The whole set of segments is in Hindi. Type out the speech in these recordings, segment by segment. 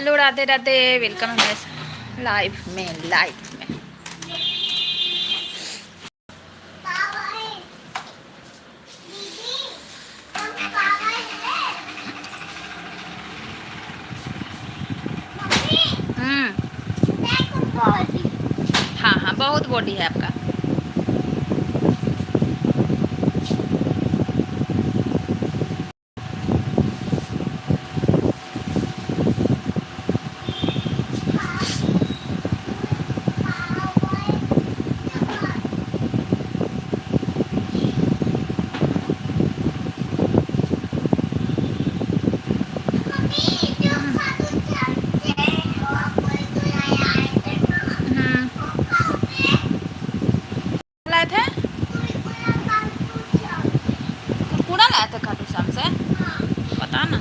हेलो, राधे राधे, वेलकम है लाइव में। हाँ हाँ, बहुत बॉडी है आपका। लाए थे, कुरकुरा लाए थे खाटू श्याम से, पता ना।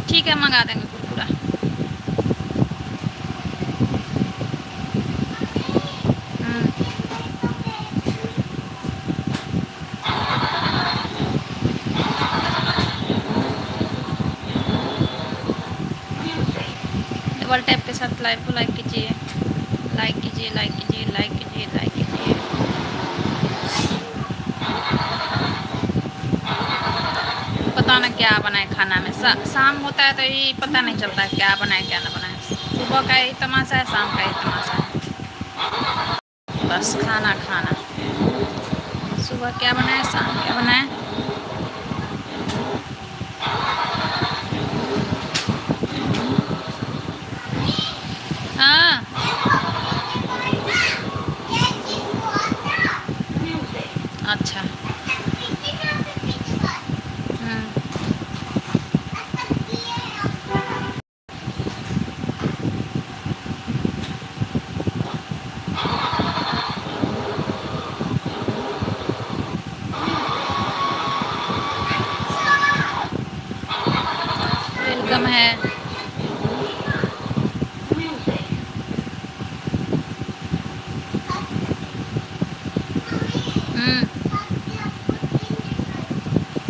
ठीक है, मंगा देंगे कुरकुरा। डबल टैप के साथ लाइव को लाइक कीजिए, लाइक कीजिए, लाइक कीजिए, लाइक कीजिए, लाइक कीजिए। पता ना क्या बनाए खाना में। शाम होता है तो ये पता नहीं चलता है क्या बनाए क्या ना बनाए। सुबह का ही तमाशा है, शाम का ही तमाशा है, बस खाना खाना। सुबह क्या बनाए, शाम क्या बनाए। हाँ, अच्छा। वेलकम है।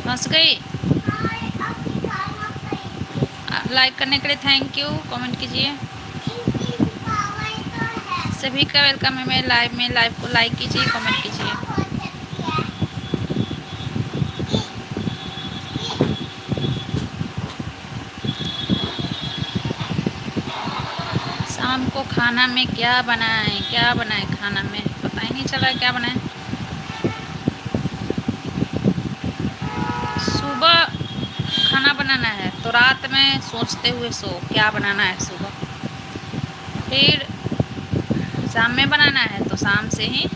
हंस गई। लाइक करने के लिए थैंक यू, कमेंट कीजिए। सभी का वेलकम है मेरे लाइव में। लाइव को लाइक कीजिए, कमेंट कीजिए। शाम को खाना में क्या बनाएं खाना में पता ही नहीं चला क्या बनाएं। सुबह खाना बनाना है तो रात में सोचते हुए सो क्या बनाना है सुबह, फिर शाम में बनाना है तो शाम से ही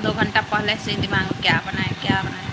2 घंटा पहले से दिमाग में क्या बनाए क्या बनाए।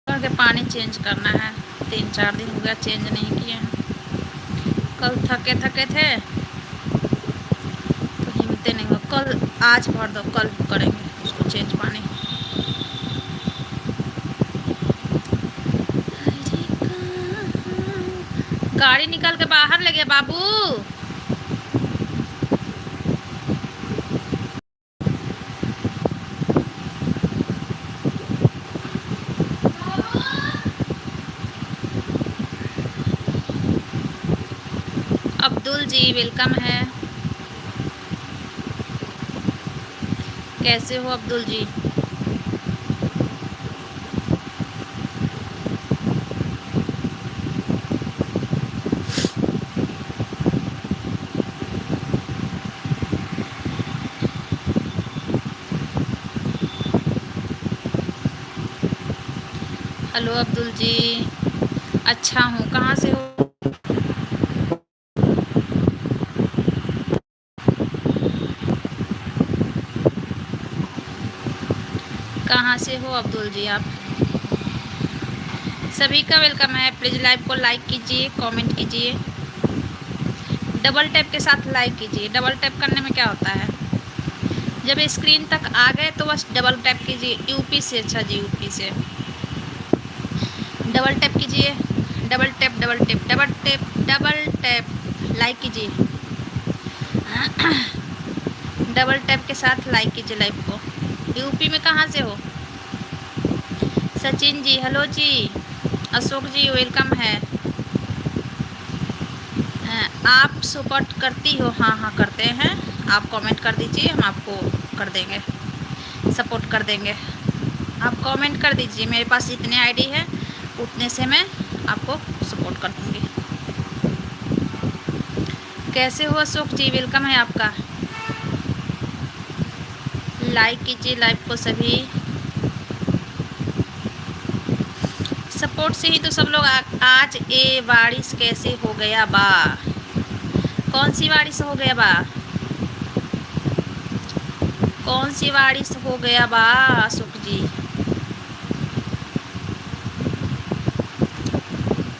के पानी चेंज करना है, 3-4 दिन हो गया चेंज नहीं किए हैं। कल थके थे तो हिम्मत नहीं हुआ। कल आज भर दो, कल करेंगे उसको चेंज पानी। गाड़ी निकाल के बाहर ले गया बाबू। अब्दुल जी वेलकम है। कैसे हो अब्दुल जी? हेलो अब्दुल जी, अच्छा हूँ। कहाँ से हो? कहाँ से हो अब्दुल जी आप? सभी का वेलकम है। प्लीज़ लाइव को लाइक कीजिए, कमेंट कीजिए, डबल टैप के साथ लाइक कीजिए। डबल टैप करने में क्या होता है, जब स्क्रीन तक आ गए तो बस डबल टैप कीजिए। यूपी से, अच्छा जी यूपी से डबल टैप कीजिए। Double tap double tap double tap double tap, like कीजिए। डबल टैप के साथ लाइक कीजिए लाइव को। यूपी में कहाँ से हो? सचिन जी हेलो जी। अशोक जी वेलकम है। आप सपोर्ट करती हो? हाँ हाँ करते हैं। आप कमेंट कर दीजिए, हम आपको कर देंगे, सपोर्ट कर देंगे। आप कमेंट कर दीजिए, मेरे पास जितने आईडी है उतने से मैं आपको सपोर्ट कर दूँगी। कैसे हो अशोक जी? वेलकम है आपका। लाइक कीजिए लाइव को सभी। सपोर्ट से ही तो सब लोग आज ए बारिश कैसे हो गया बा? कौन सी बारिश हो गया बा? कौन सी बारिश हो गया बा अशोक जी?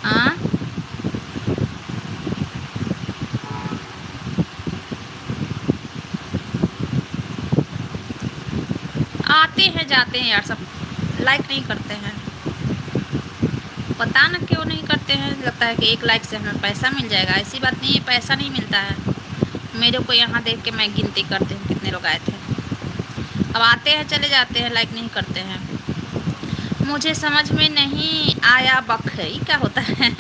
हाँ, आते हैं जाते हैं यार, सब लाइक नहीं करते हैं। पता ना क्यों नहीं करते हैं। लगता है कि एक लाइक से हमें पैसा मिल जाएगा। ऐसी बात नहीं है, पैसा नहीं मिलता है। मेरे को यहाँ देख के मैं गिनती करती हूँ कितने लोग आए थे। अब आते हैं चले जाते हैं, लाइक नहीं करते हैं। मुझे समझ में नहीं आया बख, ये क्या होता है?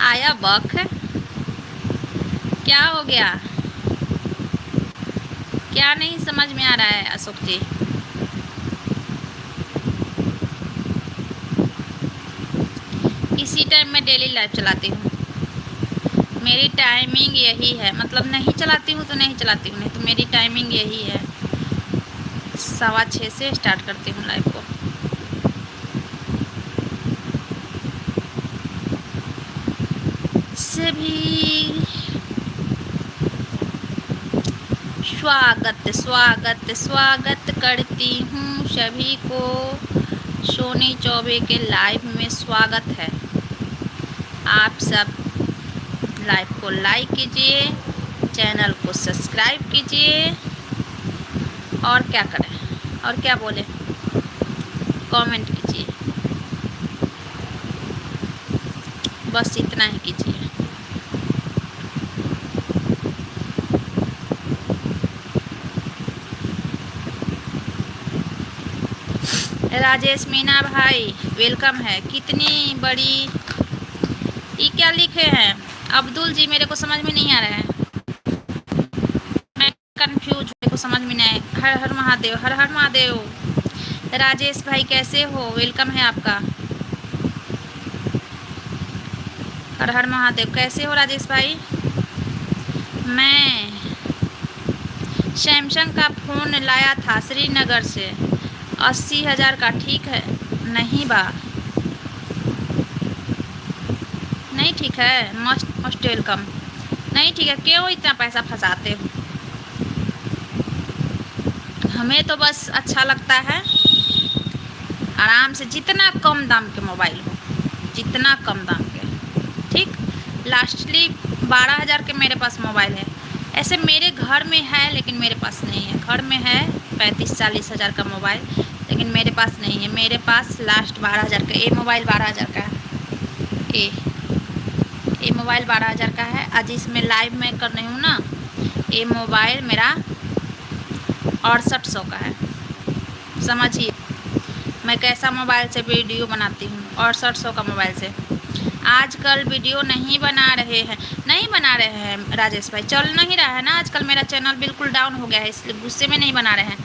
आया बख क्या हो गया? क्या नहीं समझ में आ रहा है अशोक जी? इसी टाइम में डेली लाइव चलाती हूँ। मेरी टाइमिंग यही है, मतलब नहीं चलाती हूँ तो नहीं चलाती हूँ, नहीं तो मेरी टाइमिंग यही है। 6:15 से स्टार्ट करती हूँ लाइव को। सभी स्वागत स्वागत स्वागत करती हूँ सभी को। सोनी चौबे के लाइव में स्वागत है। आप सब लाइव को लाइक कीजिए, चैनल को सब्सक्राइब कीजिए, और क्या करें और क्या बोले, कमेंट कीजिए, बस इतना ही कीजिए। राजेश मीना भाई वेलकम है। कितनी बड़ी, ये क्या लिखे हैं अब्दुल जी? मेरे को समझ में नहीं आ रहा है, मैं कंफ्यूज हूँ, मेरे को समझ में नहीं आए। हर हर महादेव, हर हर महादेव। राजेश भाई कैसे हो? वेलकम है आपका। हर हर महादेव। कैसे हो राजेश भाई? मैं सैमसंग का फ़ोन लाया था श्रीनगर से, 80,000 का। ठीक है? नहीं बा, नहीं ठीक है। Most welcome. नहीं ठीक है, क्यों इतना पैसा फंसाते हो? हमें तो बस अच्छा लगता है आराम से, जितना कम दाम के मोबाइल हो, जितना कम दाम के। ठीक, लास्टली 12,000 के मेरे पास मोबाइल है। ऐसे मेरे घर में है लेकिन मेरे पास नहीं है। घर में है 35-40 हज़ार का मोबाइल, लेकिन मेरे पास नहीं है। मेरे पास लास्ट 12,000 का, ये मोबाइल 12,000 का है। ये मोबाइल 12,000 का है। आज इसमें लाइव मैं कर रही हूँ ना, ये मोबाइल मेरा 6800 का है। समझिए मैं कैसा मोबाइल से वीडियो बनाती हूँ, 6800 का मोबाइल से। आजकल वीडियो नहीं बना रहे हैं, नहीं बना रहे हैं राजेश भाई, चल नहीं रहा है ना आजकल, मेरा चैनल बिल्कुल डाउन हो गया है, इसलिए गुस्से में नहीं बना रहे हैं।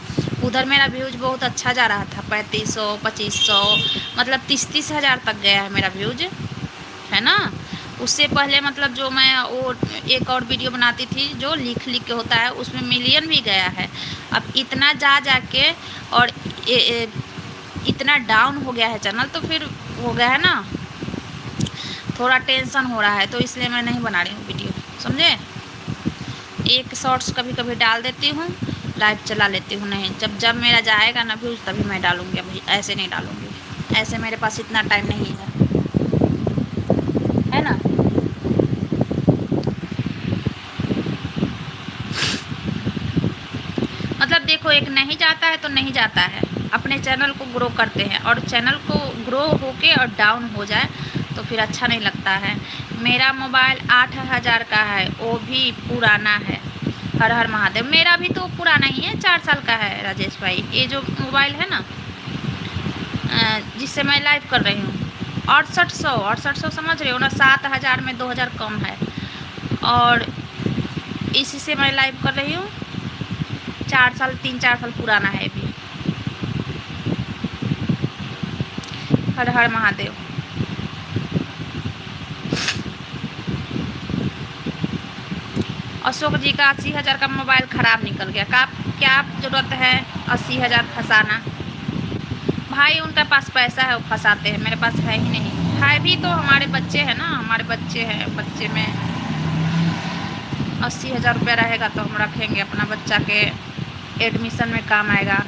उधर मेरा व्यूज बहुत अच्छा जा रहा था, 3500 2500 मतलब 30 हज़ार तक गया है मेरा व्यूज, है ना। उससे पहले मतलब जो मैं वो एक और वीडियो बनाती थी जो लिख लिख के होता है, उसमें मिलियन भी गया है। अब इतना जा के और इतना डाउन हो गया है चैनल, तो फिर हो गया है ना, थोड़ा टेंशन हो रहा है, तो इसलिए मैं नहीं बना रही हूँ वीडियो, समझे। एक शॉर्ट्स कभी कभी डाल देती हूँ, लाइव चला लेती हूँ, नहीं जब जब मेरा जाएगा ना व्यूज तभी मैं डालूँगी, अभी ऐसे नहीं डालूँगी, ऐसे मेरे पास इतना टाइम नहीं है ना। मतलब देखो, एक नहीं जाता है तो नहीं जाता है, अपने चैनल को ग्रो करते हैं, और चैनल को ग्रो होके और डाउन हो जाए तो फिर अच्छा नहीं लगता है। मेरा मोबाइल 8000 का है, वो भी पुराना है। हर हर महादेव। मेरा भी तो पुराना ही है, 4 साल का है राजेश भाई। ये जो मोबाइल है ना जिससे मैं लाइव कर रही हूँ, 6800 समझ रहे हो ना, 7000 में 2000 कम है, और इसी से मैं लाइव कर रही हूँ। 3-4 साल पुराना है भी। हर हर महादेव। अशोक जी का 80,000 का मोबाइल ख़राब निकल गया, का क्या ज़रूरत है 80,000 फंसाना। भाई उनके पास पैसा है, वो फंसाते हैं, मेरे पास है ही नहीं। है भी तो हमारे बच्चे हैं ना, हमारे बच्चे हैं, बच्चे में 80,000 रुपया रहेगा तो हम रखेंगे, अपना बच्चा के एडमिशन में काम आएगा,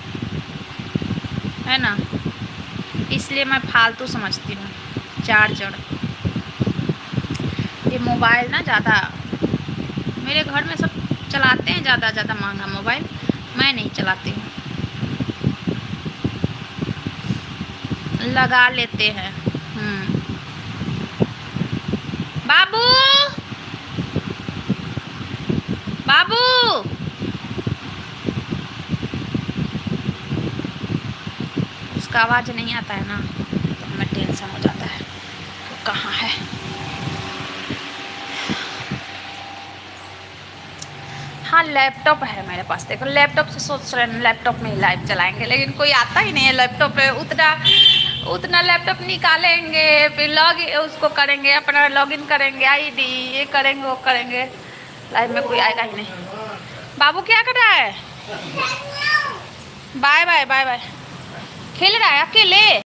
है ना। इसलिए मैं फालतू समझती हूँ। चार्जर, ये मोबाइल ना ज़्यादा मेरे घर में सब चलाते हैं, ज़्यादा महंगा मोबाइल मैं नहीं चलाती हूँ, लगा लेते हैं। बाबू बाबू, उसका आवाज़ नहीं आता है ना तो हमें टेंशन हो जाता है, वो कहाँ है। हाँ लैपटॉप है मेरे पास, देखो लैपटॉप से सोच रहे हैं लैपटॉप में ही लाइव चलाएंगे, लेकिन कोई आता ही नहीं है लैपटॉप पे, उतना लैपटॉप निकालेंगे, फिर उसको करेंगे, अपना लॉगिन करेंगे, आईडी ये करेंगे वो करेंगे, लाइव में कोई आएगा ही नहीं। बाबू क्या कर रहा है? Bye bye bye bye. खेल रहा है अकेले?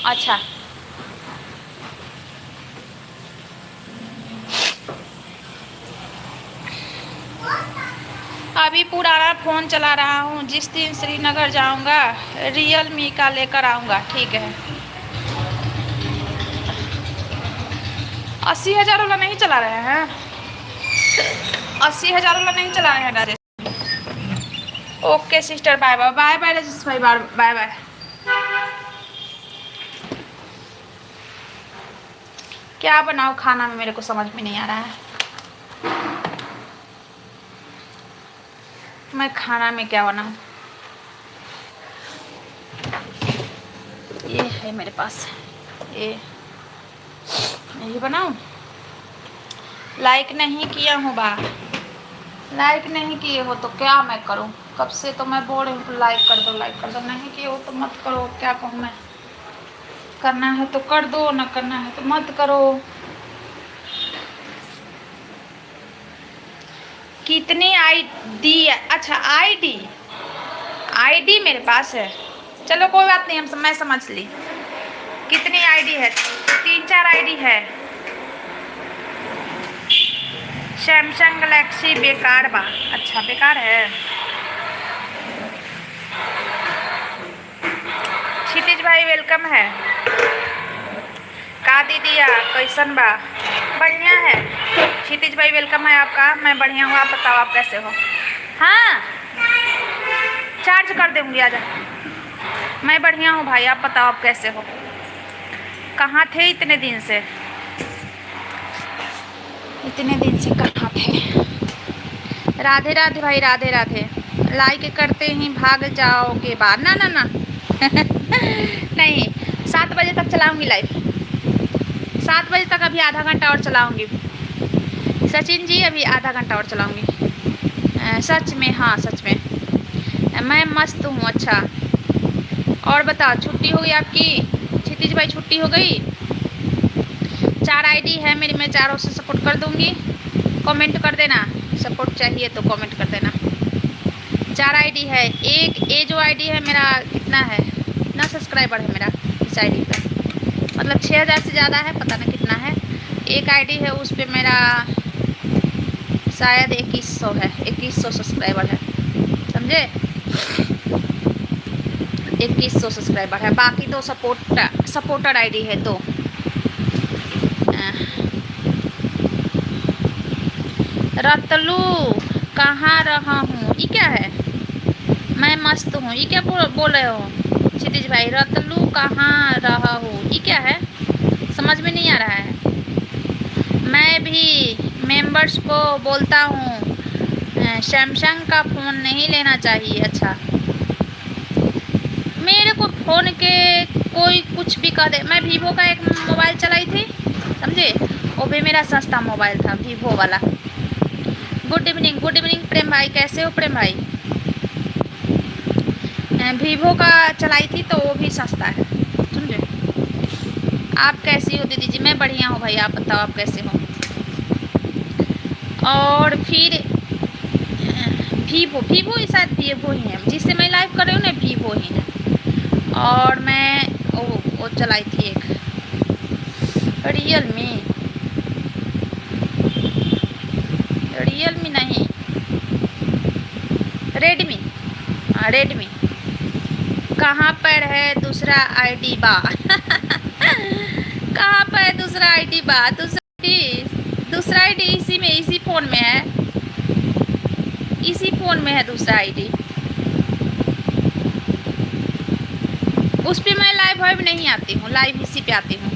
अच्छा अभी पुराना फ़ोन चला रहा हूँ, जिस दिन श्रीनगर जाऊँगा रियलमी का लेकर आऊँगा, ठीक है। 80,000 वाला नहीं चला रहे हैं, 80,000 वाला नहीं चला रहे हैं Rajesh. Okay sister, bye bye bye bye Rajesh भाई, बाय बाय। क्या बनाऊँ खाना में, मेरे को समझ में नहीं आ रहा है। मैं खाना में क्या बनाऊँ? ये है मेरे पास, यही बनाऊँ। लाइक नहीं किया हूँ बा, लाइक नहीं किए हो तो क्या मैं करूँ? कब से तो मैं बोल रही हूँ लाइक कर दो लाइक कर दो, नहीं किए हो तो मत करो, क्या कहूँ मैं। करना है तो कर दो, ना करना है तो मत करो। कितनी आईडी? अच्छा आईडी मेरे पास है, चलो कोई बात नहीं, मैं समझ ली। कितनी आईडी है? 3-4 आईडी है। सैमसंग गैलेक्सी बेकार बा। अच्छा बेकार है। क्षितिज भाई वेलकम है। का दीदिया कैसन बा? बढ़िया है। क्षितिज भाई वेलकम है आपका। मैं बढ़िया हूँ, आप बताओ आप कैसे हो? हाँ चार्ज कर दूँगी, आजा। मैं बढ़िया हूँ भाई, आप बताओ आप कैसे हो? कहाँ थे इतने दिन से? इतने दिन से कहाँ थे? राधे राधे भाई, राधे राधे। लाइक करते ही भाग जाओगे बाहर? ना ना ना नहीं, 7 बजे तक चलाऊँगी लाइव, 7 बजे तक अभी आधा घंटा और चलाऊँगी सचिन जी, अभी आधा घंटा और चलाऊँगी। सच में, हाँ सच में मैं मस्त हूँ। अच्छा और बताओ, छुट्टी हो गई आपकी? क्षितिज भाई छुट्टी हो गई? 4 आईडी है मेरी, मैं चारों से सपोर्ट कर दूँगी। कमेंट कर देना, सपोर्ट चाहिए तो कमेंट कर देना। 4 आईडी है। एक ये जो आईडी है मेरा, कितना है, कितना सब्सक्राइबर है मेरा इस आईडी पे, मतलब 6000 से ज़्यादा है, पता नहीं कितना है। एक आईडी है उस पर मेरा शायद 2100 है, 2100 सब्सक्राइबर है, समझे? 2100 सब्सक्राइबर है। बाकी तो सपोर्टर आईडी है। तो रतलू कहाँ रहा हूँ, ये क्या है? मैं मस्त हूँ, ये क्या बोल रहे हो क्षितिज भाई? रतलू कहाँ रहा हूँ, ये क्या है? समझ में नहीं आ रहा है। मैं भी मेंबर्स को बोलता हूँ सैमसंग का फ़ोन नहीं लेना चाहिए। अच्छा, मेरे को फ़ोन के कोई कुछ भी कह दे। मैं वीवो का एक मोबाइल चलाई थी, समझे? वो भी मेरा सस्ता मोबाइल था, वीवो वाला। गुड इवनिंग प्रेम भाई, कैसे हो प्रेम भाई? वीवो का चलाई थी तो वो भी सस्ता है, समझे? आप कैसी हो दीदी जी? मैं बढ़िया हूँ भाई, आप बताओ आप कैसे हो? और फिर वीवो ही, शायद वीवो ही है जिससे मैं लाइव कर रही हूँ ना, वीवो ही है। और मैं वो चलाई थी एक रियलमी नहीं, रेडमी। हाँ रेडमी। कहाँ पर है दूसरा आईडी बा? कहाँ पर है दूसरा आईडी बा? दूसरा आईडी इसी में, इसी फ़ोन में है, इसी फ़ोन में है दूसरा आईडी। उस पर मैं लाइव नहीं आती हूँ, लाइव इसी पे आती हूँ।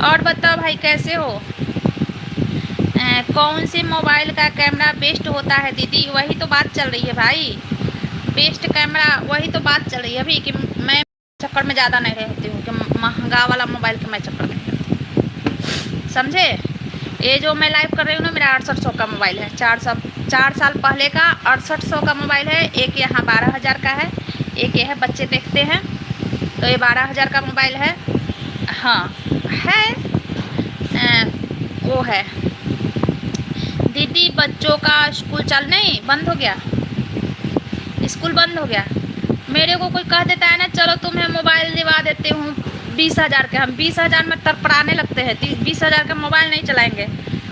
और बताओ भाई कैसे हो? कौन से मोबाइल का कैमरा बेस्ट होता है दीदी? वही तो बात चल रही है भाई, बेस्ट कैमरा, वही तो बात चल रही है अभी कि मैं चक्कर में ज़्यादा नहीं रहती हूँ कि महंगा वाला मोबाइल के मैं चक्कर में नहीं रहती, समझे? ये जो मैं लाइव कर रही हूँ ना, मेरा 6800 का मोबाइल है। 4 साल पहले का 6800 का मोबाइल है। एक यहाँ 12000 का है, एक ये है, बच्चे देखते हैं तो ये 12000 का मोबाइल है। हाँ है, वो है। दीदी बच्चों का स्कूल चल नहीं, बंद हो गया, स्कूल बंद हो गया। मेरे को कोई कह देता है ना, चलो तुम्हें मोबाइल दिवा देते हूँ 20,000 के, हम 20,000 में तड़पड़ाने लगते हैं। 20,000 का मोबाइल नहीं चलाएंगे।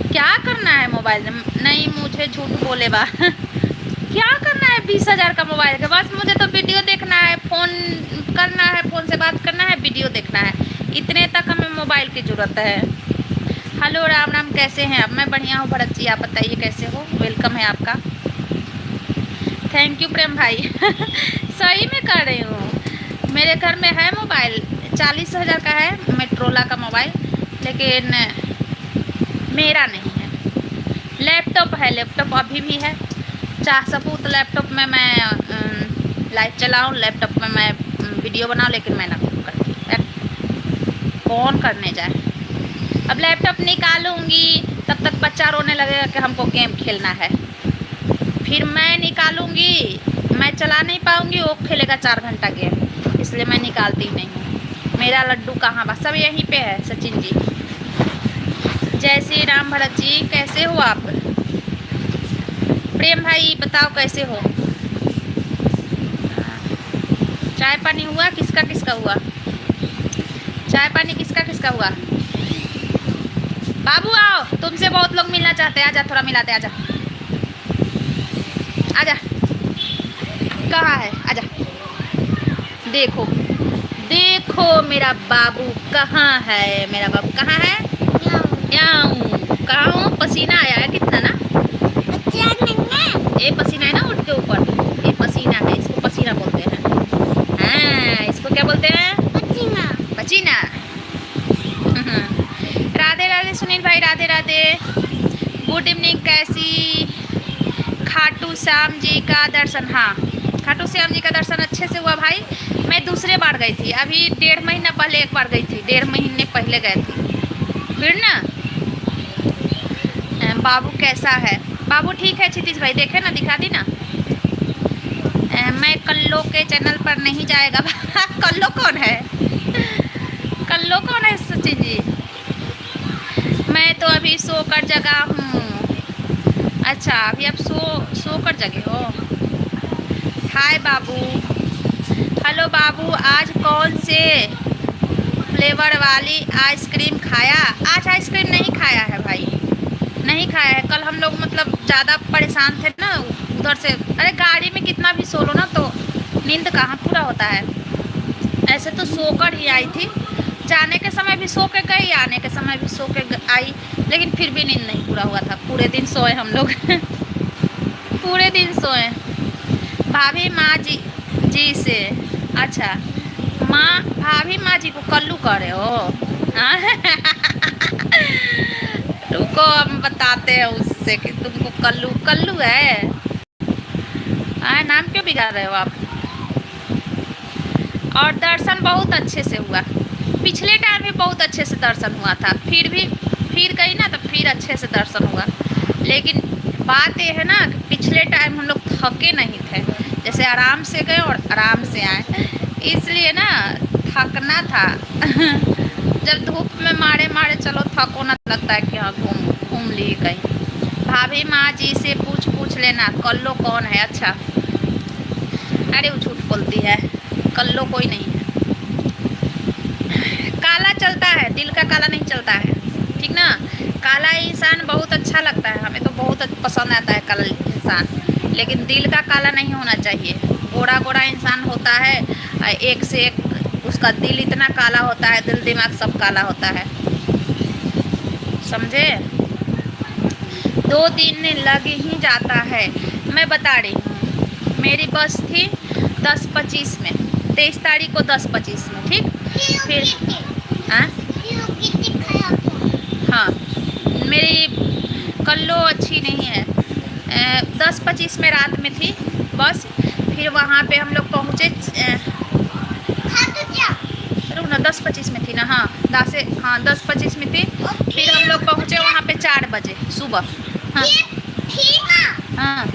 क्या करना है मोबाइल नहीं, मुझे झूठ बोले बा। क्या करना है 20,000 का मोबाइल के? बस मुझे तो वीडियो देखना है, फ़ोन करना है, फ़ोन से बात करना है, वीडियो देखना है, इतने तक हमें मोबाइल की ज़रूरत है। हेलो राम, कैसे हैं आप? मैं बढ़िया हूँ भरत जी, आप बताइए कैसे हो? वेलकम है आपका, थैंक यू प्रेम भाई। सही में कर रही हूँ। मेरे घर में है मोबाइल, 40,000 का है, मोटोरोला का मोबाइल, लेकिन मेरा नहीं है। लैपटॉप है, लैपटॉप अभी भी है। चाह सबूत लैपटॉप में मैं लाइव चलाऊँ, लैपटॉप में मैं वीडियो बनाऊँ, लेकिन मैं ना करती, कौन करने जाए। अब लैपटॉप निकालूंगी तब तक बच्चा रोने लगेगा कि हमको गेम खेलना है, फिर मैं निकालूंगी, मैं चला नहीं पाऊंगी, वो खेलेगा 4 घंटा गेम, इसलिए मैं निकालती नहीं हूँ। मेरा लड्डू कहाँ बस, सब यहीं पे है। सचिन जी, जय श्री राम। भरत जी कैसे हो आप? प्रेम भाई बताओ कैसे हो? चाय पानी हुआ? किसका किसका हुआ? चाय पानी किसका किसका हुआ? बाबू आओ, तुमसे बहुत लोग मिलना चाहते हैं, आजा थोड़ा मिलाते, आजा आजा। कहाँ है? आजा। देखो देखो मेरा बाबू कहाँ है, मेरा बाबू कहाँ है? कहाँ हूँ? पसीना आया है कितना ना, ये पसीना है ना उठ के ऊपर, ये पसीना है, इसको पसीना बोलते हैं। हाँ, इसको क्या बोलते हैं? पसीना। पसीना। राधे राधे सुनील भाई, राधे राधे। Good evening. कैसी? खाटू श्याम जी का दर्शन, हाँ खाटू श्याम जी का दर्शन अच्छे से हुआ भाई। मैं दूसरे बार गई थी, अभी 1.5 महीना पहले एक बार गई थी, 1.5 महीने पहले गए थे। फिर ना बाबू कैसा है? बाबू ठीक है क्षितिज भाई, देखे ना, दिखा दी ना। मैं कल्लो के चैनल पर नहीं जाएगा। कल्लो कौन है? कल्लो कौन है सचिन जी? मैं तो अभी सो कर जगा हूँ। अच्छा, अभी आप सो कर जगे हो। हाय बाबू। हेलो बाबू, आज कौन से फ्लेवर वाली आइसक्रीम खाया? आज आइसक्रीम नहीं खाया है भाई, नहीं खाया है। कल हम लोग मतलब ज़्यादा परेशान थे ना उधर से। अरे गाड़ी में कितना भी सो लो ना तो नींद कहाँ पूरा होता है। ऐसे तो सोकर ही आई थी, जाने के समय भी सो के गई, आने के समय भी सो के आई, लेकिन फिर भी नींद नहीं पूरा हुआ था। पूरे दिन सोए हम लोग। पूरे दिन सोए। भाभी माँ जी से। अच्छा, माँ भाभी माँ जी को कल्लू करे हो? हाँ? रुको हम बताते हैं उससे कि तुमको कल्लू कल्लू है। नाम क्यों बिगाड़ रहे हो आप? और दर्शन बहुत अच्छे से हुआ। पिछले टाइम भी बहुत अच्छे से दर्शन हुआ था, फिर गई ना तो फिर अच्छे से दर्शन हुआ। लेकिन बात ये है ना कि पिछले टाइम हम लोग थके नहीं थे, जैसे आराम से गए और आराम से आए, इसलिए ना थकना था। जब धूप में मारे मारे चलो थको ना, लगता है कि हाँ घूम ली कहीं। भाभी माँ जी से पूछ लेना कल्लो कौन है। अच्छा, अरे वो झूठ बोलती है, कल्लो कोई नहीं है। काला चलता है, दिल का काला नहीं चलता है, ठीक ना। काला इंसान बहुत अच्छा लगता है, हमें तो बहुत पसंद आता है काला इंसान, लेकिन दिल का काला नहीं होना चाहिए। गोरा गोरा इंसान होता है, एक से एक उसका दिल इतना काला होता है, दिल दिमाग सब काला होता है, समझे। 2 दिन लग ही जाता है। मैं बता रही हूँ, मेरी बस थी 10:25 में, 23 तारीख को 10:25 में, ठीक। फिर हाँ, मेरी कल्लो अच्छी नहीं है। 10:25 में रात में थी बस। फिर वहाँ पे हम लोग पहुँचे, रुक ना, 10:25 में थी ना। हाँ 10:25 में थी। फिर हम लोग पहुँचे वहाँ पे 4 बजे सुबह। हाँ हाँ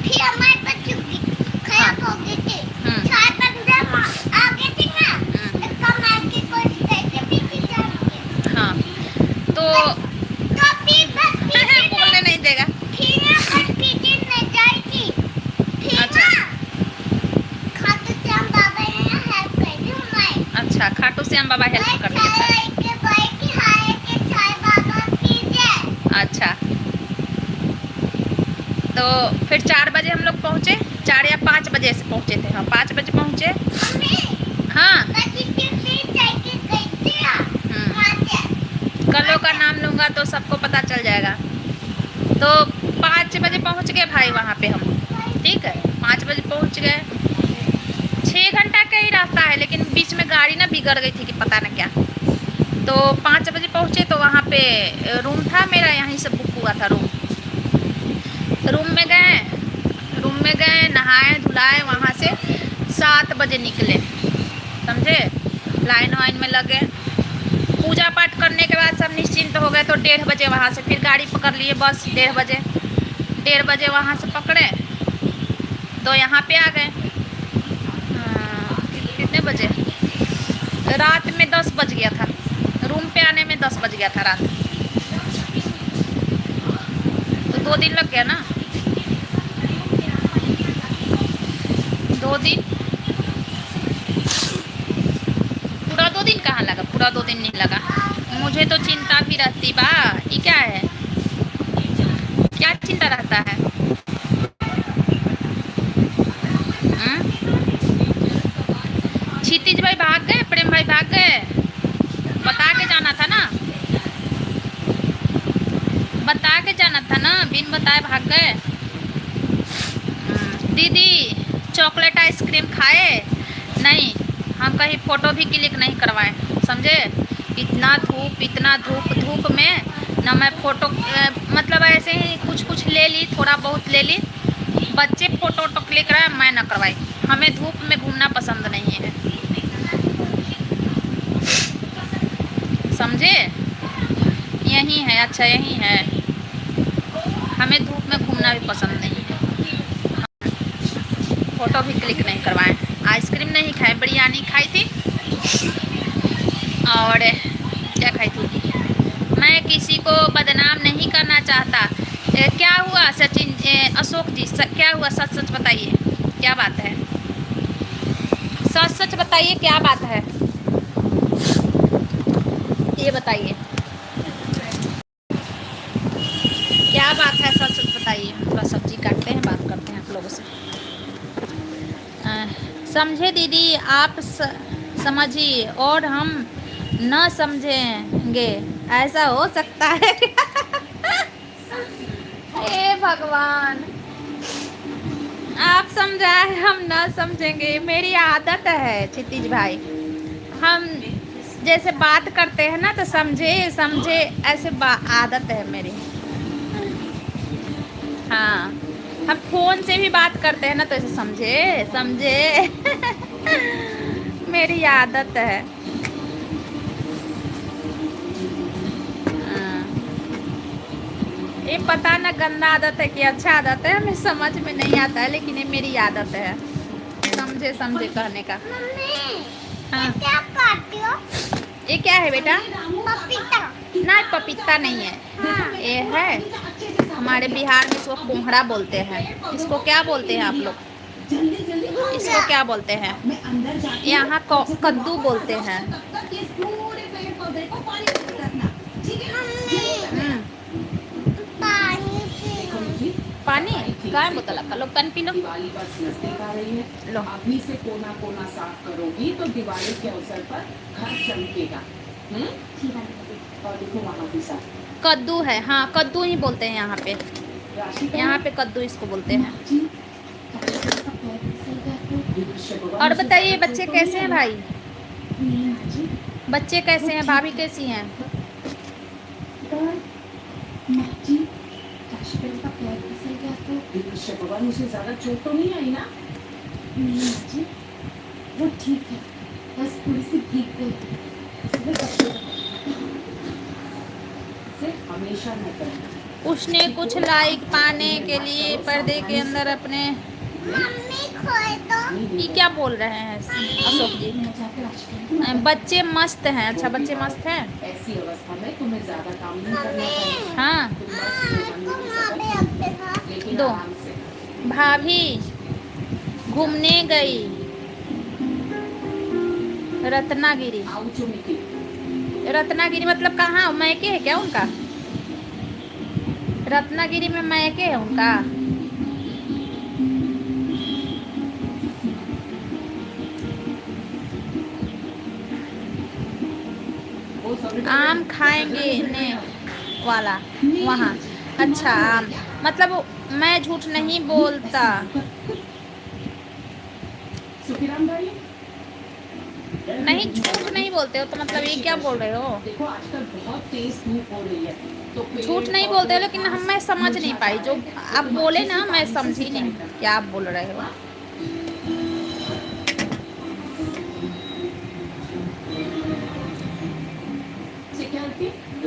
हाँ, तो बोलने नहीं देगा। अच्छा, खाटू श्याम बाबा हेल्प कर दिया था। अच्छा, तो फिर 4 बजे हम लोग पहुँचे, 4 या 5 बजे से पहुँचे थे। हाँ 5 बजे पहुँचे। हाँ, कल्लो का नाम लूँगा तो सबको पता चल जाएगा। तो 5 बजे पहुँच गए भाई वहाँ पे हम, ठीक है। 5 बजे पहुँच गए। 6 घंटा का ही रास्ता है, लेकिन बीच में गाड़ी ना बिगड़ गई थी कि पता न क्या। तो 5 बजे पहुँचे तो वहाँ पे रूम था मेरा, यहीं से बुक हुआ था रूम। रूम में गए, नहाए धुलाए, वहाँ से 7 बजे निकले, समझे। लाइन वाइन में लगे, पूजा पाठ करने के बाद सब निश्चिंत हो गए। तो 1:30 बजे वहाँ से फिर गाड़ी पकड़ लिए, बस 1:30 बजे वहाँ से पकड़े तो यहाँ पे आ गए। कितने बजे? रात में 10 बज गया था, रूम पे आने में 10 बज गया था रात। तो 2 दिन लग गया ना, 2 दिन। पूरा 2 दिन कहाँ लगा? पूरा 2 दिन नहीं लगा। मुझे तो चिंता भी रहती बा। ये क्या है? क्या चिंता रहता है? क्षितिज भाई भाग गए, प्रेम भाई भाग गए, बता के जाना था ना, बता के जाना था ना, बिन बताए भाग गए। दीदी चॉकलेट आइसक्रीम खाए? नहीं, हम कहीं फ़ोटो भी क्लिक नहीं करवाए, समझे। इतना धूप में ना मैं फ़ोटो मतलब ऐसे ही कुछ ले ली, थोड़ा बहुत ले ली। बच्चे फ़ोटो क्लिक कराए, मैं ना करवाई। हमें धूप में घूमना पसंद नहीं है, समझे। यहीं है। अच्छा यहीं है। हमें धूप में घूमना भी पसंद नहीं है। फ़ोटो भी क्लिक नहीं करवाएं। आइसक्रीम नहीं खाए, बिरयानी खाई थी और क्या खाई थी। मैं किसी को बदनाम नहीं करना चाहता। क्या हुआ सचिन अशोक जी, क्या हुआ? सच सच बताइए, क्या बात है? सच सच बताइए, क्या बात है? ये बताइए क्या बात है, सच सच बताइए। थोड़ा सब्जी काटते हैं, बात करते हैं आप लोगों से। समझे दीदी, आप समझिए और हम न समझेंगे, ऐसा हो सकता है? हे भगवान, आप समझाए हम न समझेंगे, मेरी आदत है क्षितिज भाई। हम जैसे बात करते हैं ना तो समझे समझे ऐसे आदत है मेरी। हाँ, हम फोन से भी बात करते हैं ना तो ऐसे समझे समझे। मेरी आदत है। हाँ। ये पता ना गंदा आदत है कि अच्छा आदत है, हमें समझ में नहीं आता है, लेकिन ये मेरी आदत है समझे समझे कहने का। हाँ। क्या काटती हो? ये क्या है बेटा? पपीता। ना, पपीता नहीं है। हाँ। ये है, हमारे बिहार में इसको कोहड़ा बोलते हैं। इसको क्या बोलते हैं आप लोग? इसको क्या बोलते हैं? यहाँ कद्दू बोलते हैं। पानी गाय बोतल का लो, पानी पी लो। दिवाली बस नजदीक आ रही है, लो अभी से कोना कोना साफ करोगी तो दिवाली के अवसर पर घर चमकेगा। और देखो वहाँ भी साफ कद्दू है। हाँ, कद्दू ही बोलते हैं यहाँ पे। यहाँ पे कद्दू इसको बोलते हैं। और बताइए बच्चे कैसे हैं भाई? बच्चे कैसे हैं? भाभी कैसी हैं? भगवान उसे ज्यादा चोट तो नहीं आई ना? नहीं जी, वो ठीक है, बस थोड़ी सी भीग गई। हमेशा न करें। उसने कुछ लाइक पाने के लिए पर्दे के अंदर अपने ये क्या बोल रहे हैं अशोक जी? बच्चे मस्त हैं। अच्छा, बच्चे मस्त हैं। ऐसी अवस्था में तुम्हें ज्यादा काम नहीं करना चाहिए। हाँ, लेकिन दो आराम से। भाभी घूमने गई रत्नागिरी। रत्नागिरी मतलब कहाँ? मैके है क्या उनका? रत्नागिरी में मैके है उनका? आम खाएंगे ने वाला वहाँ। अच्छा, आम मतलब मैं झूठ नहीं बोलता। नहीं, झूठ नहीं बोलते हो तो मतलब ये क्या बोल रहे हो? देखो आजकल बहुत तेज धूप हो रही है, तो झूठ नहीं बोलते हो, लेकिन हम मैं समझ नहीं पाई जो आप बोले ना, मैं समझी नहीं क्या आप बोल रहे हो।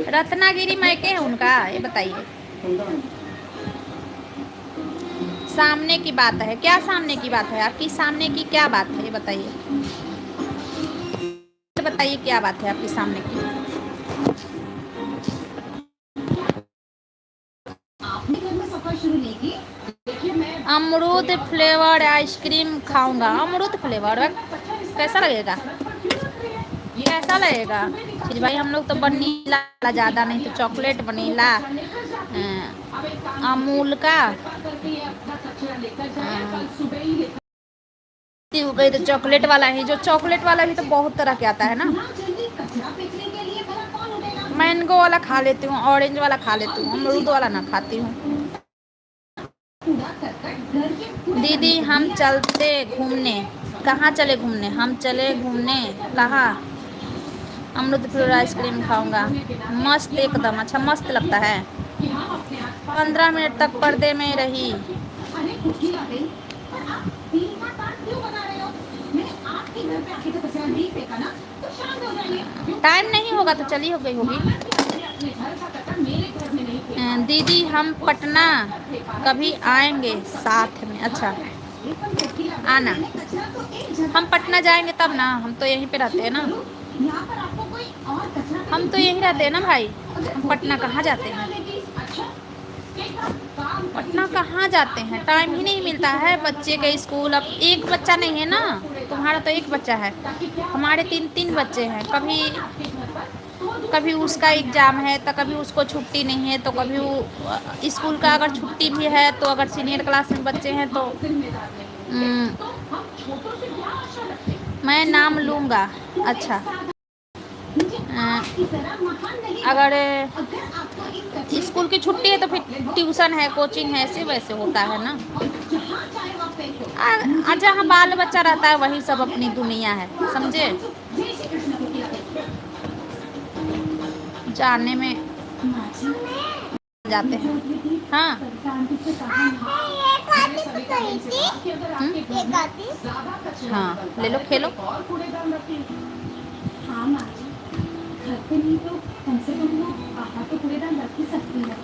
रत्नागिरी मैके है उनका, ये बताइए। सामने की बात है क्या? सामने की बात है आपकी? सामने की क्या बात है ये बताइए। बताइए क्या बात है आपकी सामने की? आपने घर में सफर शुरू नहीं की? देखिए मैं अमरूद फ्लेवर आइसक्रीम खाऊंगा। अमरूद फ्लेवर कैसा लगेगा? कैसा लगेगा फिर भाई? हम लोग तो वनीला ज़्यादा नहीं तो चॉकलेट वनीला अमूल का हो गई तो चॉकलेट वाला ही। जो चॉकलेट वाला भी तो बहुत तरह के आता है ना। मैंगो वाला खा लेती हूँ, ऑरेंज वाला खा लेती हूँ, अमरूद वाला ना खाती हूँ। दीदी हम चलते घूमने। कहाँ चले घूमने? हम चले घूमने कहाँ? अमरूद फ्लेवर आइसक्रीम खाऊंगा। मस्त एकदम। अच्छा, मस्त लगता है। 15 मिनट तक पर्दे में रही। टाइम नहीं होगा तो चली हो गई होगी। मेरे घर में नहीं खेल दीदी हम पटना कभी आएंगे साथ में। अच्छा आना, हम पटना जाएंगे तब ना, हम तो यहीं पे रहते हैं ना, यहाँ पर आपको कोई और कचरा हम तो यहीं रहते हैं ना भाई, पटना कहाँ जाते हैं, अच्छा काम पटना कहाँ जाते हैं, टाइम ही नहीं मिलता है बच्चे के स्कूल। अब एक बच्चा नहीं है ना, तुम्हारा तो एक बच्चा है, हमारे 3 बच्चे हैं। कभी उसका एग्ज़ाम है तो कभी उसको छुट्टी नहीं है, तो कभी वो स्कूल का अगर छुट्टी भी है तो अगर सीनियर क्लास में बच्चे हैं तो मैं नाम लूँगा। अच्छा अगर स्कूल की छुट्टी है तो फिर ट्यूशन है, कोचिंग है, ऐसे वैसे होता है ना। जहाँ बाल बच्चा रहता है वही सब अपनी दुनिया है, समझे। जाने में जाते हैं। हाँ हाँ ले लो खेलो। हाँ माँ जी, घर पे नहीं तो कम से कम वो बाहर तो कूड़ेदान रख ही सकती है।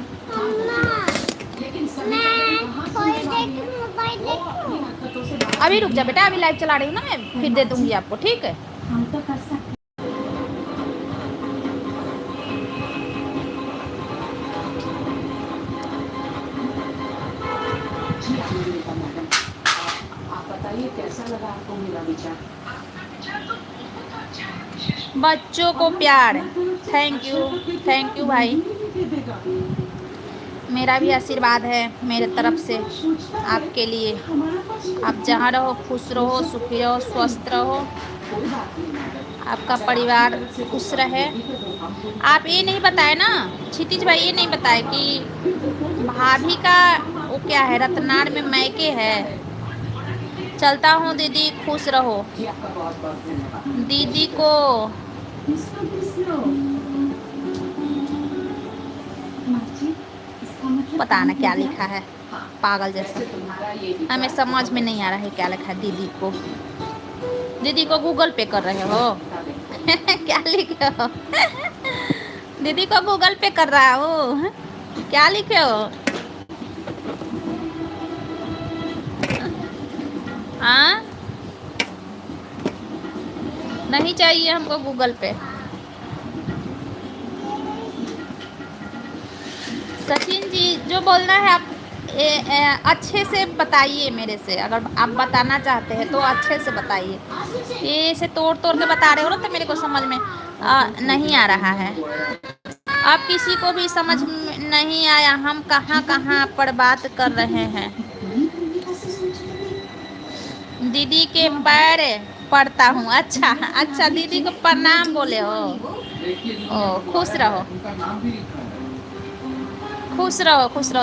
अभी रुक जा बेटा, अभी लाइव चला रही हूँ ना मैं, फिर दे दूंगी आपको, ठीक है। हम तो कर सकते। आप बताइए कैसा लगा आपको मेरा विचार। बच्चों को प्यार, थैंक यू भाई, मेरा भी आशीर्वाद है मेरे तरफ से आपके लिए। आप जहाँ रहो खुश रहो, सुखी रहो, स्वस्थ रहो, आपका परिवार खुश रहे। आप ये नहीं बताए ना क्षितिज भाई, ये नहीं बताए कि भाभी का वो क्या है, रतनाड़ में मैके है। चलता हूँ दीदी, खुश रहो। दीदी को पता ना क्या लिखा है, पागल जैसा, हमें समझ में नहीं आ रहा है क्या लिखा है। दीदी को गूगल पे कर रहे हो क्या लिखे हो दीदी को गूगल पे कर रहा हो, क्या लिखे हो। हाँ नहीं चाहिए हमको गूगल पे। सचिन जी जो बोलना है आप अच्छे से बताइए मेरे से, अगर आप बताना चाहते हैं तो अच्छे से बताइए। ये से तोड़ के बता रहे हो ना तो मेरे को समझ में नहीं आ रहा है। आप किसी को भी समझ में नहीं आया, हम कहाँ पर बात कर रहे हैं। दीदी के पैर पड़ता हूँ। अच्छा दीदी को प्रणाम बोले हो। ओ खुश रहो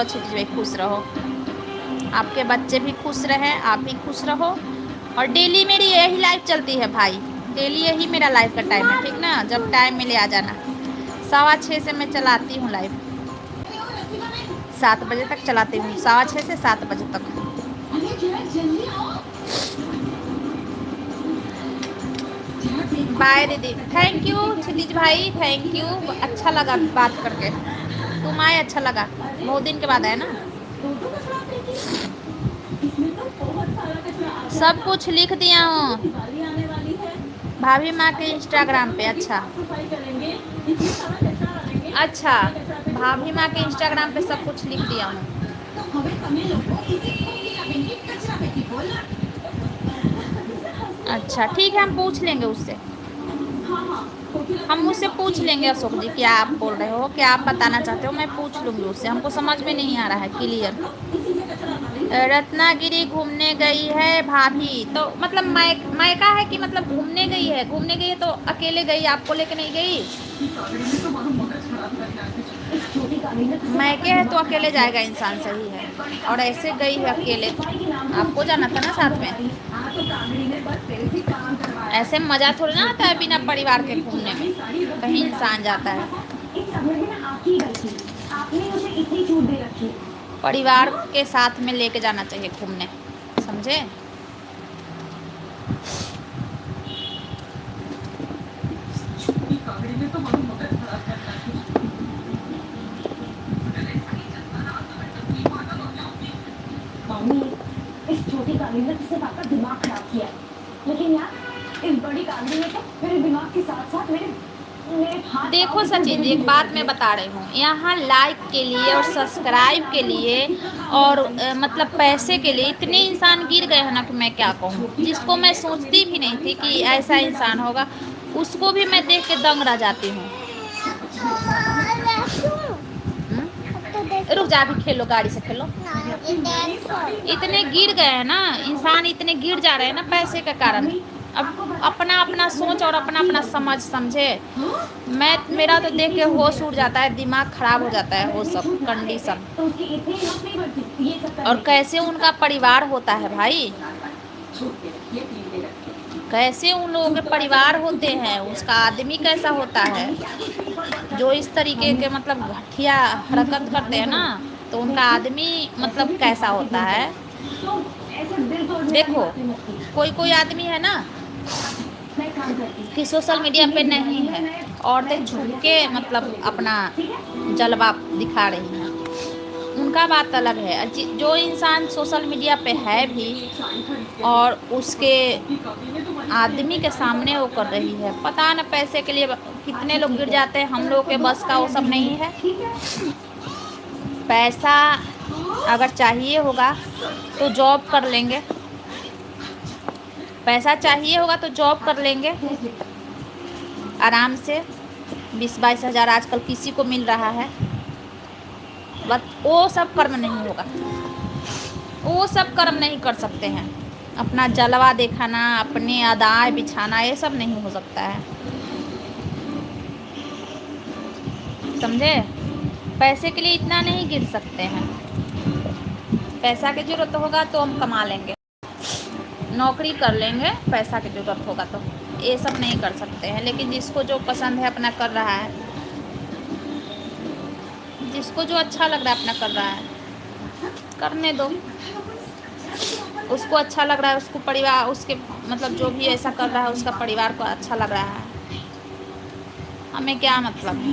क्षितिज भाई, खुश रहो, आपके बच्चे भी खुश रहें, आप भी खुश रहो। और डेली मेरी यही लाइव चलती है भाई, डेली यही मेरा लाइव का टाइम है, ठीक ना। जब टाइम मिले आ जाना। 6:15 से मैं चलाती हूँ लाइव, 7 बजे तक चलाती हूँ, 6:15 से 7 बजे तक। बाय दीदी, थैंक यू क्षितिज भाई, थैंक यू, अच्छा लगा बात करके, तुम आए अच्छा लगा, बहुत दिन के बाद आए ना। सब कुछ लिख दिया हूँ भाभी माँ के इंस्टाग्राम पे। अच्छा भाभी माँ के इंस्टाग्राम पे सब कुछ लिख दिया हूँ। अच्छा ठीक है, हम पूछ लेंगे उससे, हम उससे पूछ लेंगे अशोक जी, क्या आप बोल रहे हो, क्या आप बताना चाहते हो, मैं पूछ लूँगी उससे, हमको समझ में नहीं आ रहा है क्लियर। रत्नागिरी घूमने गई है भाभी, तो मतलब मायका है कि मतलब घूमने गई है तो अकेले गई, आपको लेके नहीं गई। मायके है तो अकेले जाएगा इंसान, सही है, और ऐसे गई है अकेले, आपको जाना था ना साथ में। ऐसे मज़ा थोड़ी ना आता है बिना परिवार के घूमने में, कहीं इंसान जाता है। परिवार के साथ में लेके जाना चाहिए घूमने, समझे। कालींदर किसने आपका दिमाग खराब किया, लेकिन यार इस बड़ी कांदी में तो मेरे दिमाग के साथ साथ मेरे मेरे हाथ देखो सचिन जी, एक बात मैं बता रही हूँ, यहाँ लाइक के लिए और सब्सक्राइब के लिए और मतलब पैसे के लिए इतने इंसान गिर गए हैं ना कि मैं क्या कहूँ। जिसको मैं सोचती भी नहीं थी कि ऐसा इंसान होगा, उसको भी मैं देख के दंग रह जाती हूँ। रुक जा, अभी खेलो, गाड़ी से खेलो। इतने गिर गए हैं ना इंसान, इतने गिर जा रहे हैं ना पैसे के कारण। अब अपना अपना सोच और अपना अपना समझ समझे। मेरा तो देख के होश उड़ जाता है, दिमाग खराब हो जाता है, वो सब कंडीशन। और कैसे उनका परिवार होता है भाई, कैसे उन लोगों के परिवार होते हैं, उसका आदमी कैसा होता है, जो इस तरीके के मतलब घटिया हरकत करते हैं ना, तो उनका आदमी मतलब कैसा होता है। देखो कोई कोई आदमी है ना कि सोशल मीडिया पे नहीं है, औरतें झुक के मतलब अपना जलवा दिखा रही हैं, उनका बात अलग है। जो इंसान सोशल मीडिया पे है भी और उसके आदमी के सामने वो कर रही है, पता न पैसे के लिए कितने लोग गिर जाते हैं। हम लोग के बस का वो सब नहीं है। पैसा अगर चाहिए होगा तो जॉब कर लेंगे, पैसा चाहिए होगा तो जॉब कर लेंगे आराम से। 20-22 हज़ार आजकल किसी को मिल रहा है, बट वो सब कर्म नहीं होगा, वो सब कर्म नहीं कर सकते हैं। अपना जलवा दिखाना, अपने अदाएँ बिछाना, ये सब नहीं हो सकता है, समझे। पैसे के लिए इतना नहीं गिर सकते हैं। पैसा की ज़रूरत होगा तो हम कमा लेंगे, नौकरी कर लेंगे, पैसा की ज़रूरत होगा तो ये सब नहीं कर सकते हैं। लेकिन जिसको जो पसंद है अपना कर रहा है, जिसको जो अच्छा लग रहा है अपना कर रहा है, करने दो। उसको अच्छा लग रहा है, उसको परिवार, उसके मतलब जो भी ऐसा कर रहा है उसका परिवार को अच्छा लग रहा है, हमें क्या मतलब है।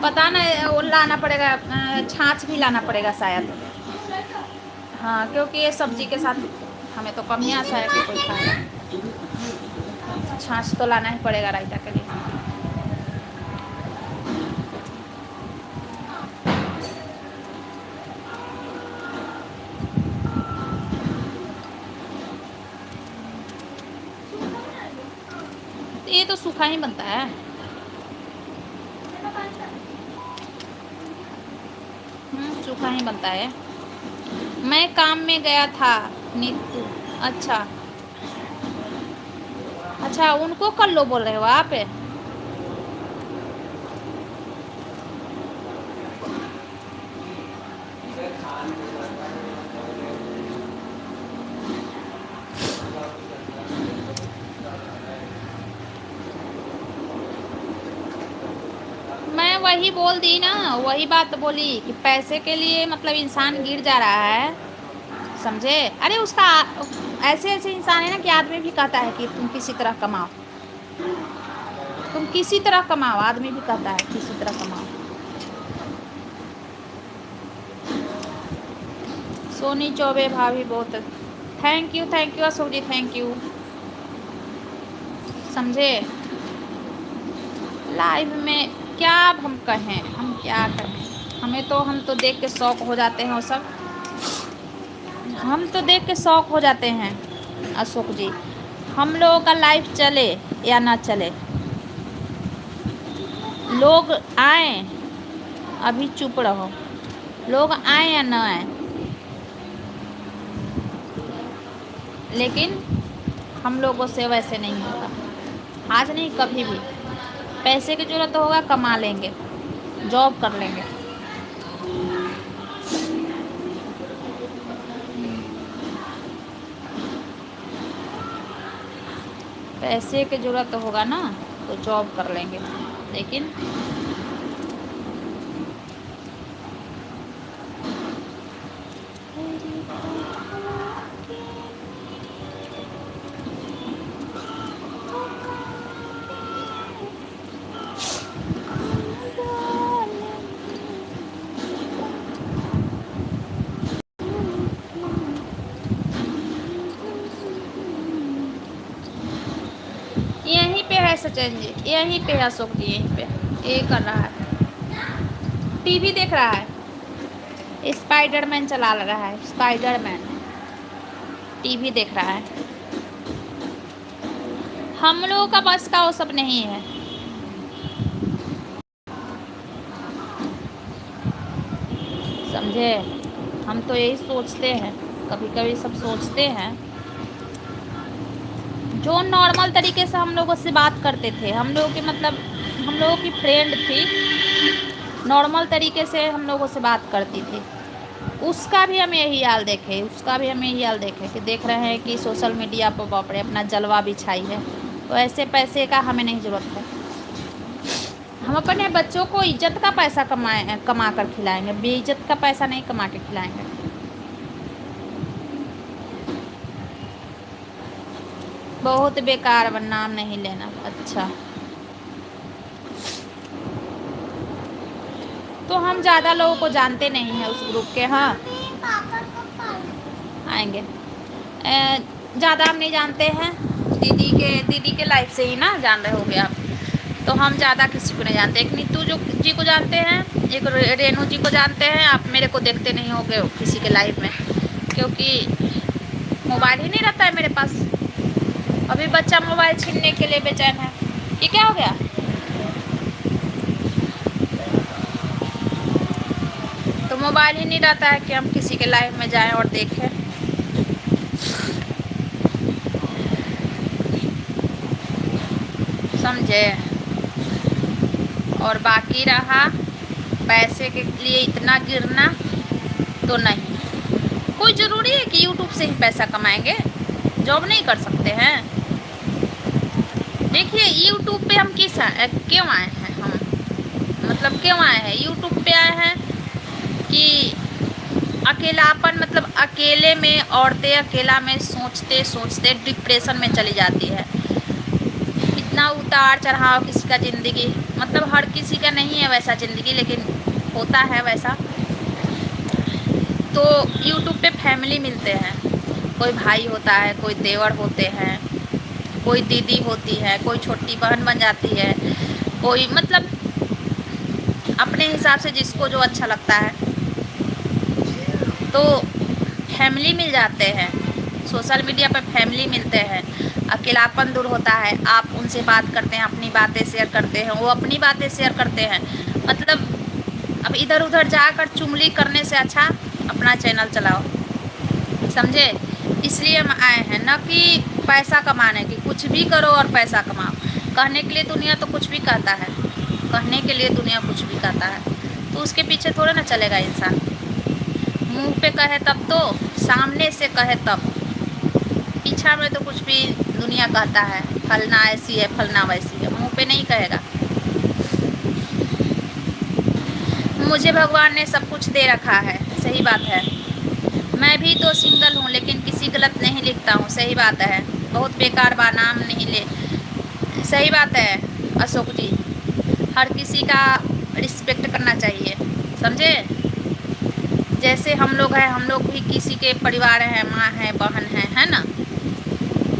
पता नहीं, वो लाना पड़ेगा, छाछ भी लाना पड़ेगा शायद। हाँ, क्योंकि ये सब्जी के साथ हमें तो कम ही आशा है कि कोई खाएगा। छाछ तो लाना ही पड़ेगा रायता के लिए। ये तो सूखा ही बनता है। सूखा ही बनता है। मैं काम में गया था नीतू। अच्छा अच्छा, उनको कर लो बोल रहे हो आप। वही बोल दी ना, वही बात बोली कि पैसे के लिए मतलब इंसान गिर जा रहा है, समझे। अरे उसका ऐसे ऐसे इंसान है ना कि आदमी भी कहता है कि तुम किसी तरह कमाओ, तुम किसी तरह कमाओ, आदमी भी कहता है किसी तरह कमाओ। सोनी चौबे भाभी बहुत thank you Ashok ji, thank you, समझे। लाइव में क्या अब हम कहें, हम क्या कहें, हम तो देख के शौक हो जाते हैं वो सब, हम तो देख के शौक हो जाते हैं। अशोक जी, हम लोगों का लाइफ चले या ना चले, लोग आए, अभी चुप रहो, लोग आए या ना आए, लेकिन हम लोगों से वैसे नहीं होगा, आज नहीं कभी भी। पैसे की ज़रूरत होगा कमा लेंगे, जॉब कर लेंगे। पैसे की ज़रूरत होगा ना तो जॉब कर लेंगे, लेकिन यहीं पे है सचिन जी, यहीं पे है अशोक जी, यहीं पे ये कर रहा है, टीवी देख रहा है, स्पाइडरमैन चला रहा है, स्पाइडरमैन टीवी देख रहा है। हम लोगों का बस का वो सब नहीं है। समझे, हम तो यही सोचते हैं, कभी कभी सब सोचते हैं। जो नॉर्मल तरीके से हम लोगों से बात करते थे, हम लोगों की मतलब हम लोगों की फ्रेंड थी, नॉर्मल तरीके से हम लोगों से बात करती थी, उसका भी हम यही हाल देखे, उसका भी हम यही हाल देखे कि देख रहे हैं कि सोशल मीडिया पर बाप रे अपना जलवा बिछाई है। तो ऐसे पैसे का हमें नहीं ज़रूरत है, हम अपने बच्चों को इज्जत का पैसा कमा कर खिलाएंगे, बेइज्जत का पैसा नहीं कमा के खिलाएंगे। बहुत बेकार, नाम नहीं लेना। अच्छा, तो हम ज़्यादा लोगों को जानते नहीं हैं उस ग्रुप के। हाँ आएंगे, ज़्यादा हम नहीं जानते हैं, दीदी के लाइफ से ही ना जान रहे होगे आप, तो हम ज़्यादा किसी को नहीं जानते। एक नीतू जी को जानते हैं, एक रेनू जी को जानते हैं। आप मेरे को देखते नहीं होगे किसी के लाइव में, क्योंकि मोबाइल ही नहीं रहता है मेरे पास। अभी बच्चा मोबाइल छीनने के लिए बेचैन है। ये क्या हो गया? तो मोबाइल ही नहीं रहता है कि हम किसी के लाइव में जाएं और देखें। समझे। और बाकी रहा पैसे के लिए इतना गिरना, तो नहीं, कोई ज़रूरी है कि यूट्यूब से ही पैसा कमाएंगे, जॉब नहीं कर सकते हैं। देखिए यूट्यूब पे हम क्यों आए हैं, हम मतलब क्यों आए हैं यूट्यूब पे आए हैं कि अकेलापन, मतलब अकेले में औरतें अकेला में सोचते सोचते डिप्रेशन में चली जाती है। इतना उतार चढ़ाव किसी का ज़िंदगी, मतलब हर किसी का नहीं है वैसा ज़िंदगी, लेकिन होता है वैसा। तो यूट्यूब पे फैमिली मिलते हैं, कोई भाई होता है, कोई देवर होते हैं, कोई दीदी होती है, कोई छोटी बहन बन जाती है, कोई मतलब अपने हिसाब से जिसको जो अच्छा लगता है, तो फैमिली मिल जाते हैं। सोशल मीडिया पर फैमिली मिलते हैं, अकेलापन दूर होता है। आप उनसे बात करते हैं, अपनी बातें शेयर करते हैं, वो अपनी बातें शेयर करते हैं। मतलब अब इधर उधर जाकर चुगली करने से अच्छा अपना चैनल चलाओ, समझे। इसलिए हम आए हैं, ना कि पैसा कमाने की। कुछ भी करो और पैसा कमाओ, कहने के लिए दुनिया तो कुछ भी कहता है, कहने के लिए दुनिया कुछ भी कहता है, तो उसके पीछे थोड़ा ना चलेगा इंसान। मुंह पे कहे तब तो, सामने से कहे तब, पीछा में तो कुछ भी दुनिया कहता है, फलना ऐसी है, फलना वैसी है, मुंह पे नहीं कहेगा। मुझे भगवान ने सब कुछ दे रखा है, सही बात है। मैं भी तो सिंगल हूँ, लेकिन किसी गलत नहीं लिखता हूँ, सही बात है। बहुत बेकार बा, नाम नहीं ले, सही बात है अशोक जी। हर किसी का रिस्पेक्ट करना चाहिए, समझे। जैसे हम लोग हैं, हम लोग भी किसी के परिवार हैं, माँ है, बहन है ना।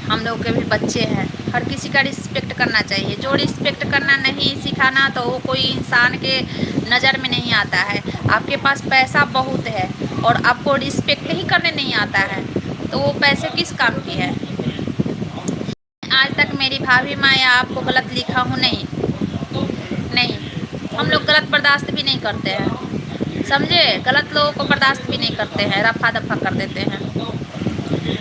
हम लोग के भी बच्चे हैं, हर किसी का रिस्पेक्ट करना चाहिए। जो रिस्पेक्ट करना नहीं सिखाना तो वो कोई इंसान के नज़र में नहीं आता है। आपके पास पैसा बहुत है और आपको रिस्पेक्ट ही करने नहीं आता है, तो वो पैसे किस काम की है। आज तक मेरी भाभी माँ या आपको गलत लिखा हूँ नहीं, नहीं। हम लोग गलत बर्दाश्त भी नहीं करते हैं, समझे। गलत लोगों को बर्दाश्त भी नहीं करते हैं, रफा दफा कर देते हैं।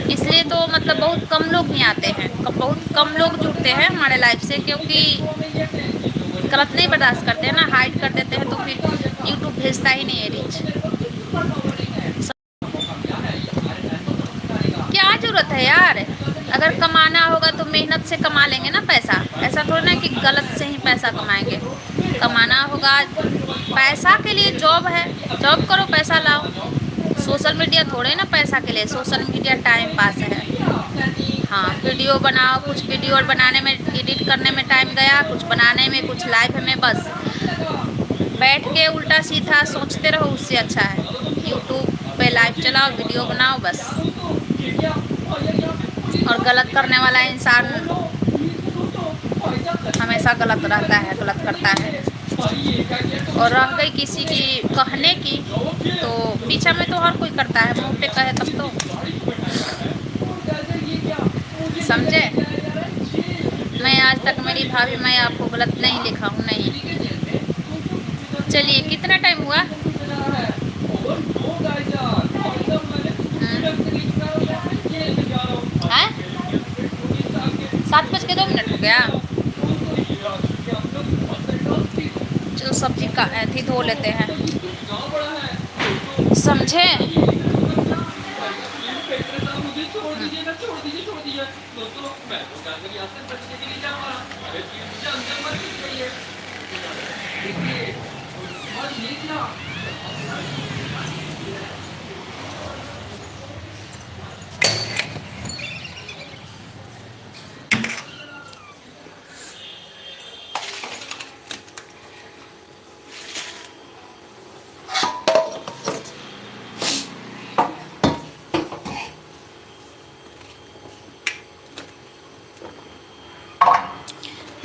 इसलिए तो मतलब बहुत कम लोग ही आते हैं, बहुत कम लोग जुड़ते हैं हमारे लाइफ से, क्योंकि गलत नहीं बर्दाश्त करते हैं ना, हाइड कर देते हैं, तो फिर यूट्यूब भेजता ही नहीं है रीच। क्या ज़रूरत है यार, अगर कमाना होगा तो मेहनत से कमा लेंगे ना पैसा। ऐसा थोड़ा ना कि गलत से ही पैसा कमाएंगे। कमाना होगा, पैसा के लिए जॉब है, जॉब करो पैसा लाओ। सोशल मीडिया थोड़े ना पैसा के लिए, सोशल मीडिया टाइम पास है। हाँ, वीडियो बनाओ, कुछ वीडियो बनाने में, एडिट करने में टाइम गया, कुछ बनाने में, कुछ लाइफ में, बस बैठ के उल्टा सीधा सोचते रहो, उससे अच्छा है यूट्यूब पे लाइव चलाओ, वीडियो बनाओ बस। और गलत करने वाला इंसान हमेशा गलत रहता है, गलत करता है। और रह गई किसी की कहने की, तो पीछा में तो हर कोई करता है, मुंह पे कहे तब तो, समझे। मैं आज तक मेरी भाभी मैं आपको गलत नहीं लिखा हूँ, नहीं। चलिए, कितना टाइम हुआ? हैं? 7:02 हो गया। चलो सब्जी का ऐथी धो लेते हैं, समझे।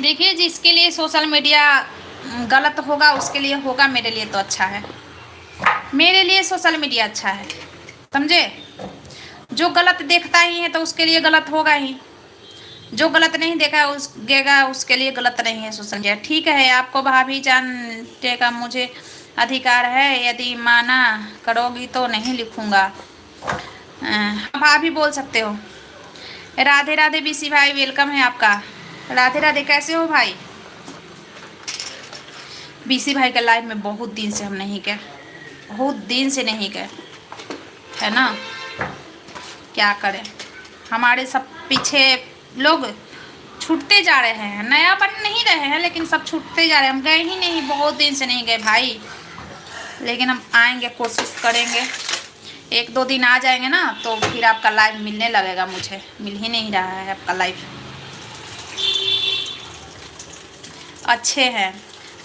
देखिए, जिसके लिए सोशल मीडिया गलत होगा उसके लिए होगा, मेरे लिए तो अच्छा है। मेरे लिए सोशल मीडिया अच्छा है, समझे। जो गलत देखता ही है तो उसके लिए गलत होगा ही, जो गलत नहीं देखा उसका उसके लिए गलत नहीं है सोशल मीडिया। ठीक है, आपको भाभी जानने का मुझे अधिकार है, यदि माना करोगी तो नहीं लिखूंगा। भाभी बोल सकते हो। राधे राधे बीसी भाई, वेलकम है आपका। राधे राधे, कैसे हो भाई? बीसी भाई का लाइव में बहुत दिन से हम नहीं गए, बहुत दिन से नहीं गए, है ना। क्या करें, हमारे सब पीछे लोग छूटते जा रहे हैं, नया बन नहीं रहे हैं, लेकिन सब छूटते जा रहे हैं। हम गए ही नहीं, बहुत दिन से नहीं गए भाई, लेकिन हम आएंगे, कोशिश करेंगे। 1-2 दिन आ जाएंगे ना, तो फिर आपका लाइव मिलने लगेगा। मुझे मिल ही नहीं रहा है आपका लाइव। अच्छे हैं,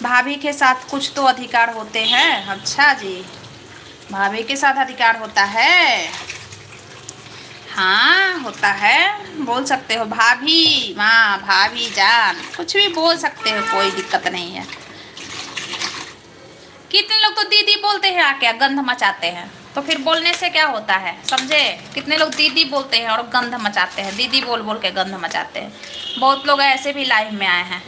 भाभी के साथ कुछ तो अधिकार होते हैं। अच्छा जी, भाभी के साथ अधिकार होता है। हाँ होता है, बोल सकते हो भाभी माँ, भाभी जान, कुछ भी बोल सकते हो, कोई दिक्कत नहीं है। कितने लोग तो दीदी बोलते हैं, आके गंध मचाते हैं, तो फिर बोलने से क्या होता है, समझे। कितने लोग दीदी बोलते हैं और गंध मचाते हैं, दीदी बोल बोल के गंध मचाते हैं। बहुत लोग ऐसे भी लाइव में आए हैं,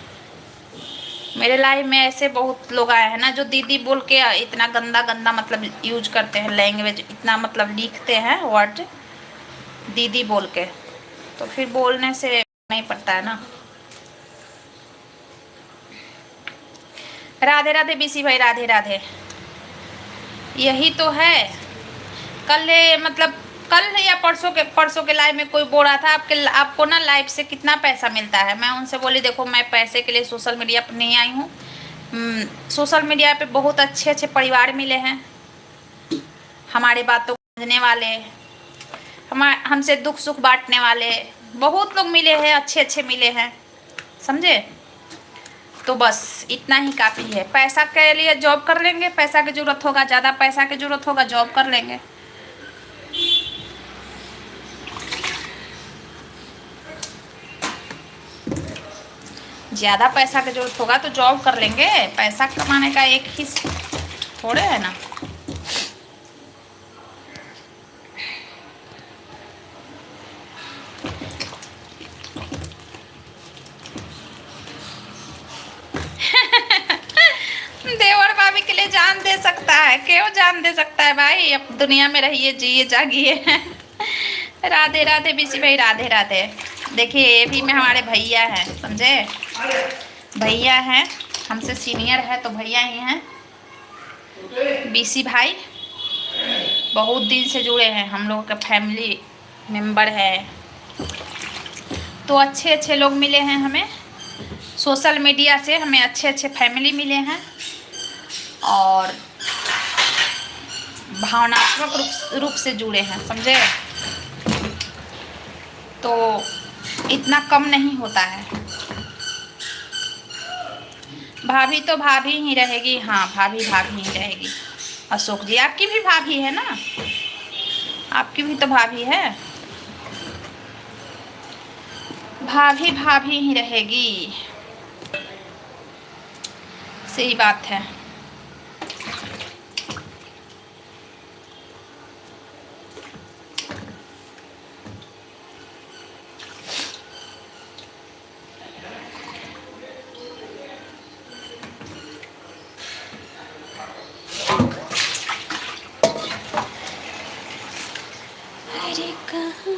मेरे लाइव में ऐसे बहुत लोग आए हैं ना, जो दीदी बोल के इतना गंदा गंदा मतलब यूज करते हैं, लैंग्वेज इतना मतलब लिखते हैं वर्ड दीदी बोल के, तो फिर बोलने से नहीं पड़ता है ना। राधे राधे बीसी भाई, राधे राधे। यही तो है। कल मतलब कल या परसों के लाइव में कोई बोल रहा था आपको ना लाइव से कितना पैसा मिलता है। मैं उनसे बोली देखो, मैं पैसे के लिए सोशल मीडिया पर नहीं आई हूँ, सोशल मीडिया पे बहुत अच्छे अच्छे परिवार मिले हैं, हमारी बातों को समझने वाले, हमसे दुख सुख बांटने वाले बहुत लोग मिले हैं, अच्छे अच्छे मिले हैं, समझे। तो बस इतना ही काफ़ी है। पैसा के लिए जॉब कर लेंगे, पैसा की ज़रूरत होगा, ज़्यादा पैसा की ज़रूरत होगा जॉब कर लेंगे। ज़्यादा पैसा की ज़रूरत होगा तो जॉब कर लेंगे। पैसा कमाने का एक ही थोड़े है ना। देवर भाभी के लिए जान दे सकता है, क्यों जान दे सकता है भाई। अब दुनिया में रहिए, जिए जागिए। राधे राधे बीसी भाई, राधे राधे। देखिए ये भी में हमारे भैया हैं, समझे, भैया हैं, हमसे सीनियर है तो भैया ही हैं। बीसी भाई बहुत दिन से जुड़े हैं, हम लोगों का फैमिली मेंबर है। तो अच्छे अच्छे लोग मिले हैं हमें सोशल मीडिया से, हमें अच्छे अच्छे फैमिली मिले हैं और भावनात्मक रूप से जुड़े हैं, समझे। तो इतना कम नहीं होता है। भाभी तो भाभी ही रहेगी, हाँ भाभी भाभी ही रहेगी। अशोक जी आपकी भी भाभी है ना, आपकी भी तो भाभी है, भाभी भाभी ही रहेगी, सही बात है। अरे कहाँ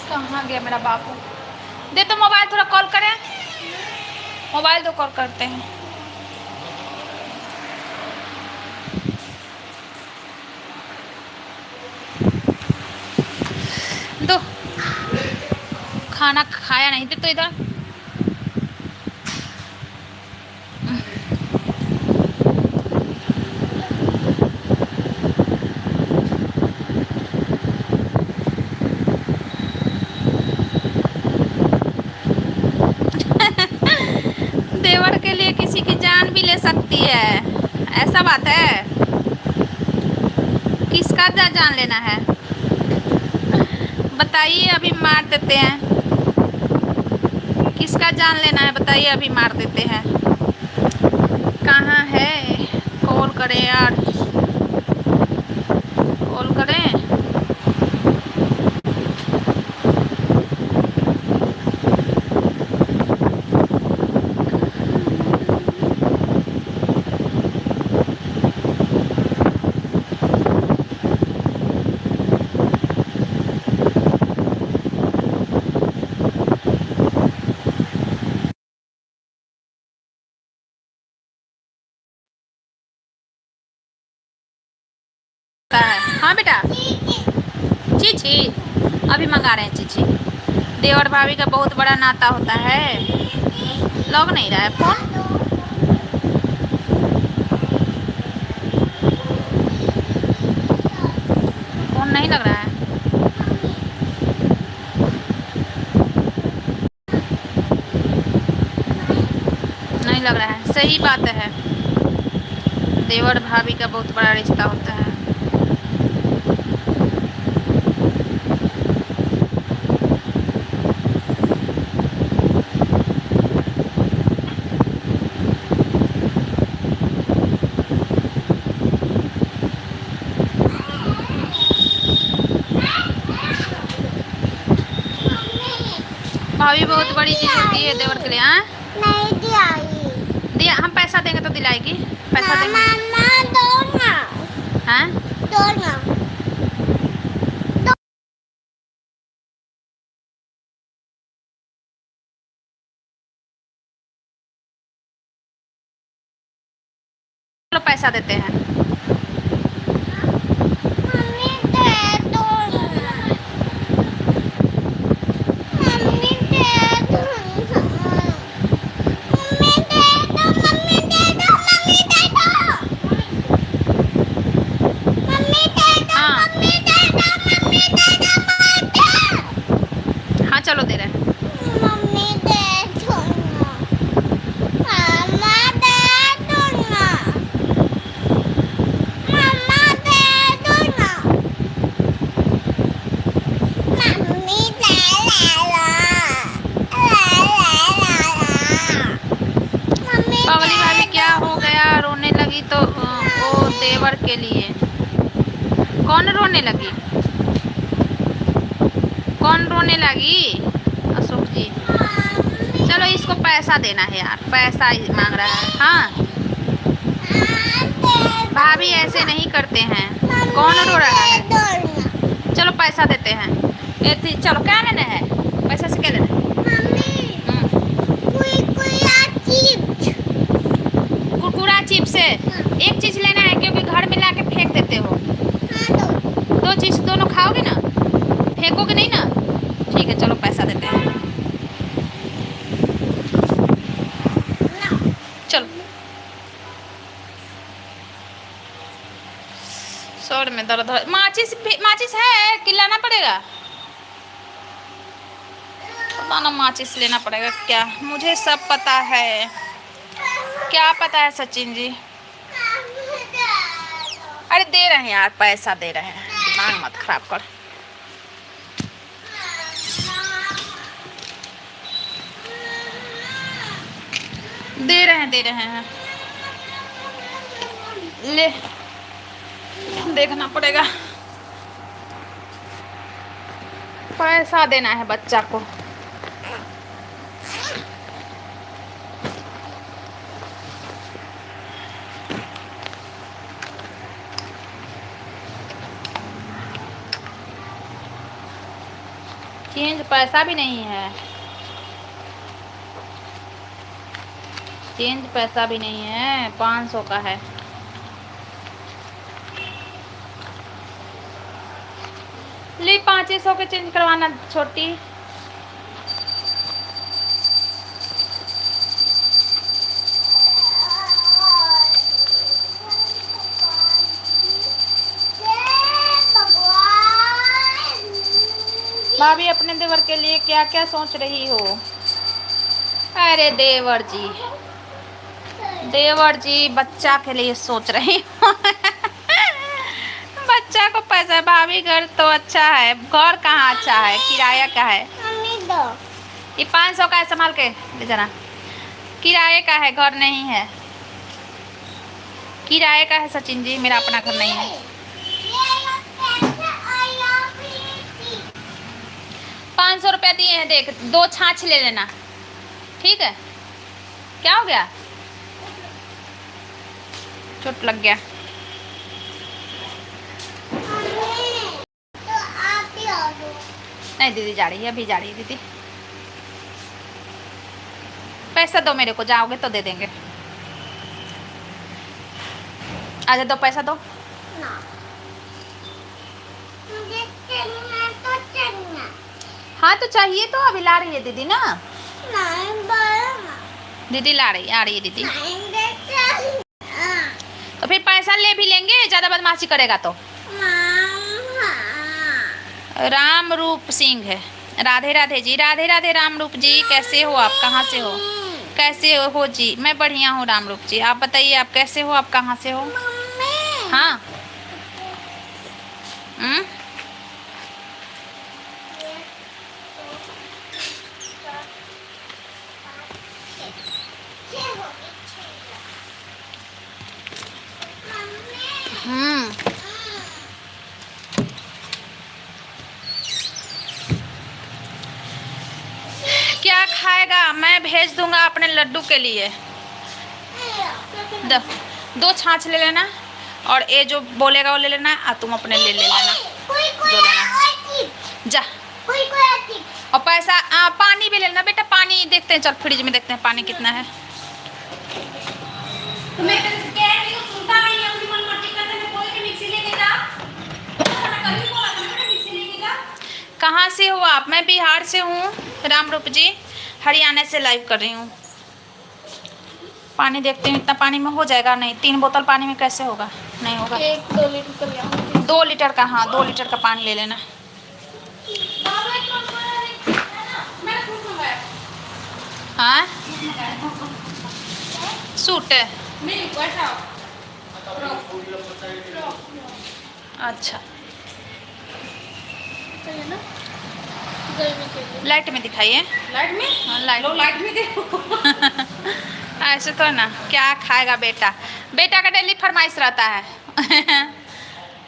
कहाँ गया मेरा बापू। दे तो मोबाइल, थोड़ा कॉल करें, मोबाइल तो कॉल करते हैं। दो, खाना खाया नहीं थे तो इधर। देवर के लिए किसी की जान भी ले सकती है, ऐसा बात है। किसका जान लेना है बताइए, अभी मार देते हैं। किसका जान लेना है बताइए, अभी मार देते हैं। कहाँ है, कॉल करें यार, कॉल करें। हाँ बेटा, चीची अभी मंगा रहे हैं चीची। देवर भाभी का बहुत बड़ा नाता होता है। लग नहीं रहा है फोन, फोन नहीं लग रहा है। नहीं लग रहा है, सही बात है। देवर भाभी का बहुत बड़ा रिश्ता होता है। भाभी बहुत बड़ी चीज होती है देवर के लिए। हाँ नहीं दिलाई। दिया, हम पैसा देंगे तो दिलाएगी, पैसा देंगे। मामा दो ना। हाँ दो ना। पैसा देते हैं। मम्मी दे दो ना। मम्मी दे दो ना। मम्मी दे दो, मम्मी दे दो, मम्मी दे दो। मम्मी दे दो, हाँ मम्मी दे दो, मम्मी दे दो, मम्मी। हाँ चलो दे रहे हैं। मम्मी दे दो ना। मामा दे दो ना। मामा दे दो ना। मम्मी दे ला ला। ला ला ला ला। मम्मी पगली दे भाभी क्या दो। हो गया, रोने लगी तो ओ देवर के लिए। कौन रोने लगी? कौन रोने लगी? अशोक जी मम्मी चलो इसको पैसा देना है यार, पैसा ही मांग रहा है। हाँ भाभी ऐसे नहीं करते हैं। कौन रो रहा है? चलो पैसा देते हैं। चलो क्या लेना है? पैसा से क्या लेना है? कुरकुरा चिप्स से एक चीज लेना है क्योंकि घर में लाके फेंक देते हो। दो चीज दोनों खाओगे ना, फेंकोगे नहीं ना? ठीक है चलो पैसा देते हैं। चलो सर में दर्द है। माचिस है कि लाना पड़ेगा? पता ना, माचिस लेना पड़ेगा क्या? मुझे सब पता है। क्या पता है सचिन जी? अरे दे रहे हैं यार, पैसा दे रहे हैं, दिमाग मत खराब कर। दे रहे हैं ले, देखना पड़ेगा। पैसा देना है बच्चा को। चेंज पैसा भी नहीं है, चेंज पैसा भी नहीं है, 500 का है। ले 500 के चेंज करवाना छोटी। भाभी अपने देवर के लिए क्या क्या सोच रही हो? अरे देवर जी बच्चा के लिए सोच रही हूँ। बच्चा को पैसा, भाभी घर तो अच्छा है, घर कहाँ अच्छा है, किराया का है। ये 500 का है, संभाल के ले जाना। किराए का है, घर नहीं है। किराए का है सचिन जी, मेरा अपना घर नहीं है। 500 रुपया दिए हैं, देख 2 छाछ ले लेना, ठीक है? क्या हो गया? चोट लग गया? नहीं दीदी जा रही है, अभी जा रही है दीदी। पैसा दो मेरे को, जाओगे तो दे देंगे। आजा दो, पैसा दो। हाँ तो चाहिए तो अभी ला रही है दीदी ना। दीदी ला रही, आ रही है दीदी। तो फिर पैसा ले भी लेंगे, ज्यादा बदमाशी करेगा तो। राम रूप सिंह है। राधे राधे जी, राधे राधे राम रूप जी, कैसे हो आप? कहाँ से हो? कैसे हो जी? मैं बढ़िया हूँ राम रूप जी, आप बताइए आप कैसे हो? आप कहाँ से हो? हाँ क्या खाएगा? मैं भेज दूंगा अपने लड्डू के लिए। 2 छाछ ले लेना और ये जो बोलेगा वो ले लेना, और तुम अपने ले लेना जो लेना है। जा। और पैसा पानी भी ले लेना बेटा, पानी देखते हैं, चल फ्रिज में देखते हैं पानी कितना है। कहाँ से हो आप? मैं बिहार से हूँ रामरूप जी, हरियाणा से लाइव कर रही हूँ। पानी देखते हैं इतना पानी में हो जाएगा? नहीं, 3 बोतल पानी में कैसे होगा? नहीं होगा। 1-2 लीटर का लिया। 2 लीटर का, हाँ 2 लीटर का पानी ले लेना। हाँ सूट है, अच्छा लाइट में दिखाइए। लाइट में? हाँ लाइट लो लाइट में देखो। ऐसे तो ना, क्या खाएगा बेटा? बेटा का डेली फरमाइश रहता है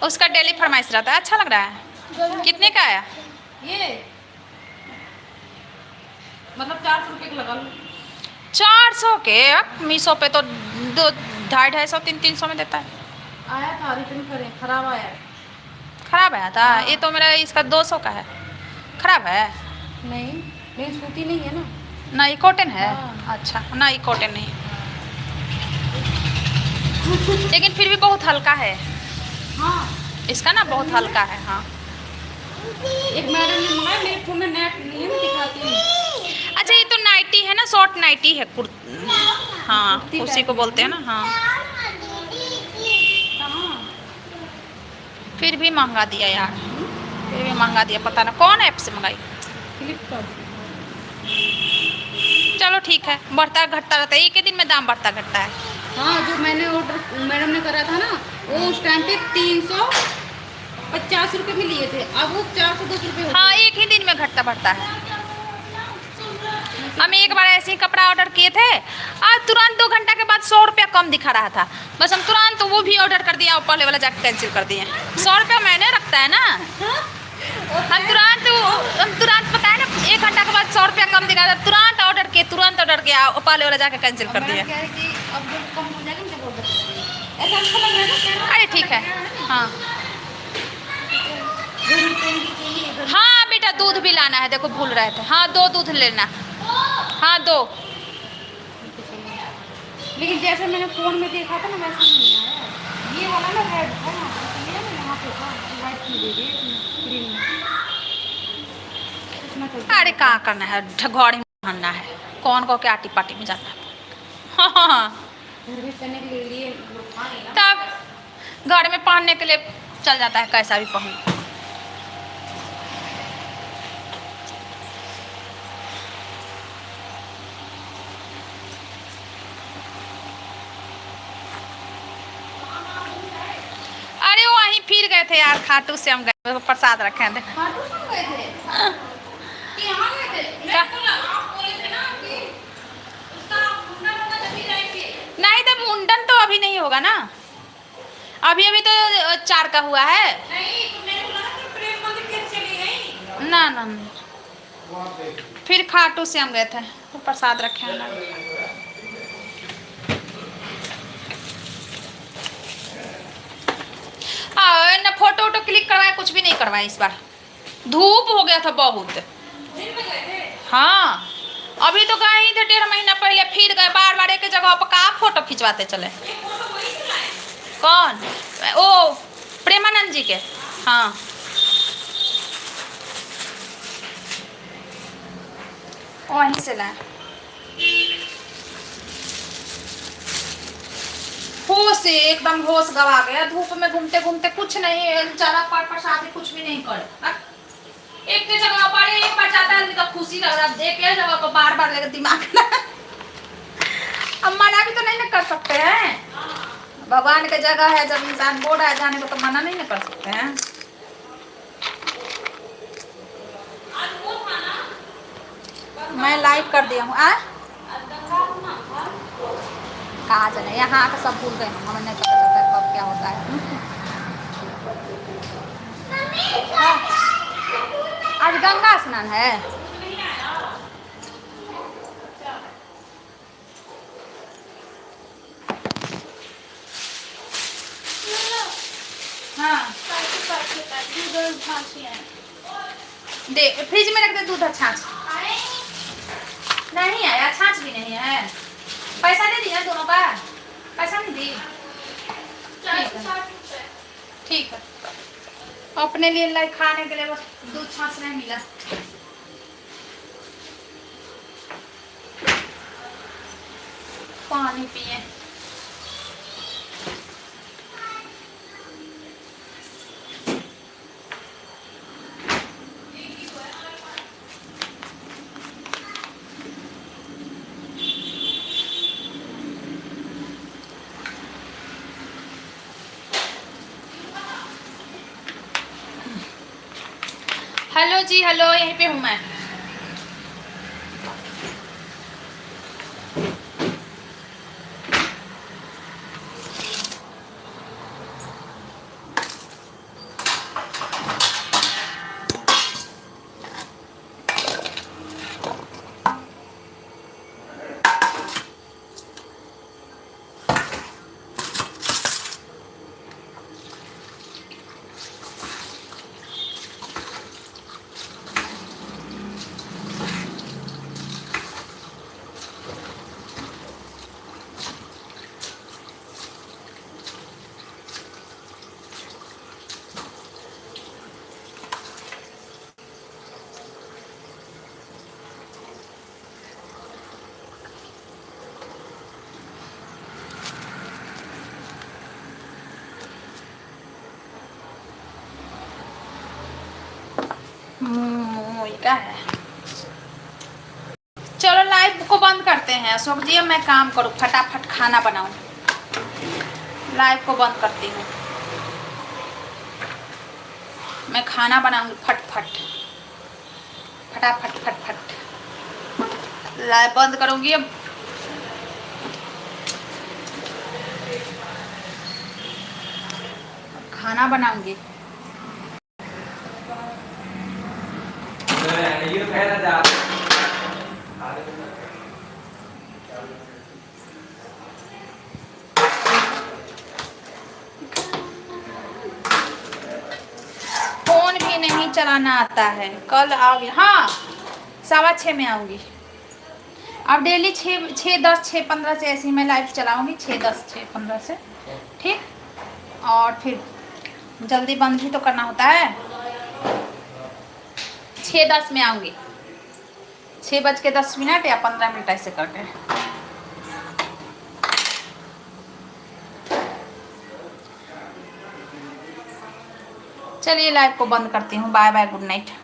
उसका डेली फरमाइश रहता है। अच्छा लग रहा है। कितने का आया ये? मतलब 400 रुपये का लगा लो। 400 के? मीशो पे तो 200-250 300 में देता है। आया था, रिटर्न करें, खराब आया। खराब आया था? ये तो मेरा इसका 200 का है। खराब है? नहीं नहीं, सूती नहीं है ना। ना ये कॉटन है? हाँ। अच्छा, ना ये कॉटन नहीं है लेकिन फिर भी बहुत हल्का है। हाँ इसका ना बहुत हल्का है। हाँ एक मैडम ने मंगाया, मेरे फोन में नेट नहीं है, दिखाती हूँ। अच्छा, ये तो नाइटी है ना, शॉर्ट नाइटी है हाँ कुर्ती उसी टाइप को में बोलते हैं ना। हाँ कहाँ? फिर भी महंगा दिया यार, फिर भी महंगा दिया। पता ना कौन ऐप से मंगाई। फ्लिपकार्ट। चलो ठीक है, बढ़ता घटता रहता है, एक ही दिन में दाम बढ़ता घटता है। हाँ, जो मैंने ऑर्डर मैडम ने करा था ना, वो उस टाइम पे 350 रुपये में लिए थे, अब वो 410 रुपये हो गए। हाँ, एक ही दिन में घटता बढ़ता है। हम एक बार ऐसे ही कपड़ा ऑर्डर किए थे, आज तुरंत 2 घंटा के बाद 100 रुपया कम दिखा रहा था। बस हम तुरंत वो भी ऑर्डर कर दिया और पहले वाला जाकर कैंसिल कर दिए। 100 रुपया मैंने रखता है ना। हम तुरंत पता है ना, 1 घंटा के बाद 100 रुपया कम दिखा था, तुरंत ऑर्डर किया और पहले वाला जाकर कैंसिल कर दिया। क्या है कि अब जब कम हो जाएगा ना, ऑर्डर ऐसा अच्छा लग रहा है ना। अरे ठीक है। हाँ हाँ हाँ बेटा, दूध भी लाना है, देखो भूल रहे थे। हाँ 2 दूध लेना। हाँ 2। लेकिन जैसे मैंने फोन में देखा था ना, वैसा नहीं आया। ये वाला ना रेड था ना, इसलिए मैंने यहाँ पे था वाइट में दे दिए ग्रीन में। इतना चलता अरे कहाँ करना है, घड़ी में पहनना है, कौन को के आटी पाटी में जाना है। हाँ घर में करने के लिए लोग खा लेना। तब घर में पहनने के लिए चल जाता है, कैसा भी पहन। अरे वहीं फिर गए थे यार, खाटू से हम गए, प्रसाद रखे थे। खाटू श्याम गए थे कि यहाँ गए थे? क्या? मेरे को आप बोले थे ना कि उसका मुंडन होगा तभी जाएंगे। नहीं तो मुंडन तो अभी नहीं होगा ना, अभी अभी तो 4 का हुआ है। नहीं, तो मैंने बोला ना कि प्रेम मंदिर कैसे चली गई। ना ना ना, फिर खाटू से हम गए थे तो प्रसाद रखे हैं ना। ना फोटो वोटो क्लिक करवाए, कुछ भी नहीं करवाए इस बार। धूप हो गया था बहुत। दिन में गए थे। हाँ अभी तो गए ही थे 1.5 महीना पहले, फिर गए बार बार एक जगह पर। कहाँ फोटो खिंचवाते चले। ये फोटो वही से लाए। कौन? ओ प्रेमानंद जी के। हाँ वहीं से लाए। होश से एकदम होश गवा गया, धूप में घूमते घूमते। कुछ नहीं, ज्यादा प्रसाद कुछ भी नहीं करे। एक के जगह पर एक बार जाता है तो खुशी लग रहा है, देख के जगह को बार बार लेकर दिमाग ना। अब मना भी तो नहीं ना कर सकते हैं, भगवान की जगह है, जब इंसान बोल रहा है जाने को तो मना नहीं ना कर सकते हैं। मैं लाइक कर दिया हूँ। कहा जाने, यहाँ आकर सब भूल गए, हमें नहीं पता चलता है कब क्या होता है। हाँ। आज गंगा स्नान है। हाँ दे, फ्रिज में रख दे दूध और छाछ। नहीं आया, छाछ भी नहीं है। पैसा दे दिया दोनों का? पैसा नहीं दी? ठीक है। अपने लिए लाई खाने के लिए बस दूध छाछ नहीं मिला। पानी पिए। हेलो जी, हेलो, यहीं पे हूँ मैं। क्या है? चलो लाइव को बंद करते हैं अशोक जी। अब मैं काम करूँ, फटाफट खाना बनाऊं। लाइव को बंद करती हूँ, मैं खाना बनाऊंगी फटफट, फटाफट फटफट। लाइव बंद करूंगी अब। खाना बनाऊंगी। फोन भी नहीं चलाना आता है। कल आओगे? हाँ, 6:15 में आऊंगी। अब डेली 6:10 6:15 से ऐसे ही मैं लाइव चलाऊंगी। 6:10 6:15 से, ठीक। और फिर जल्दी बंद भी तो करना होता है। 6:10 में आऊंगी, 6:10 या 15 ऐसे करके। चलिए लाइव को बंद करती हूँ। Bye bye, good night.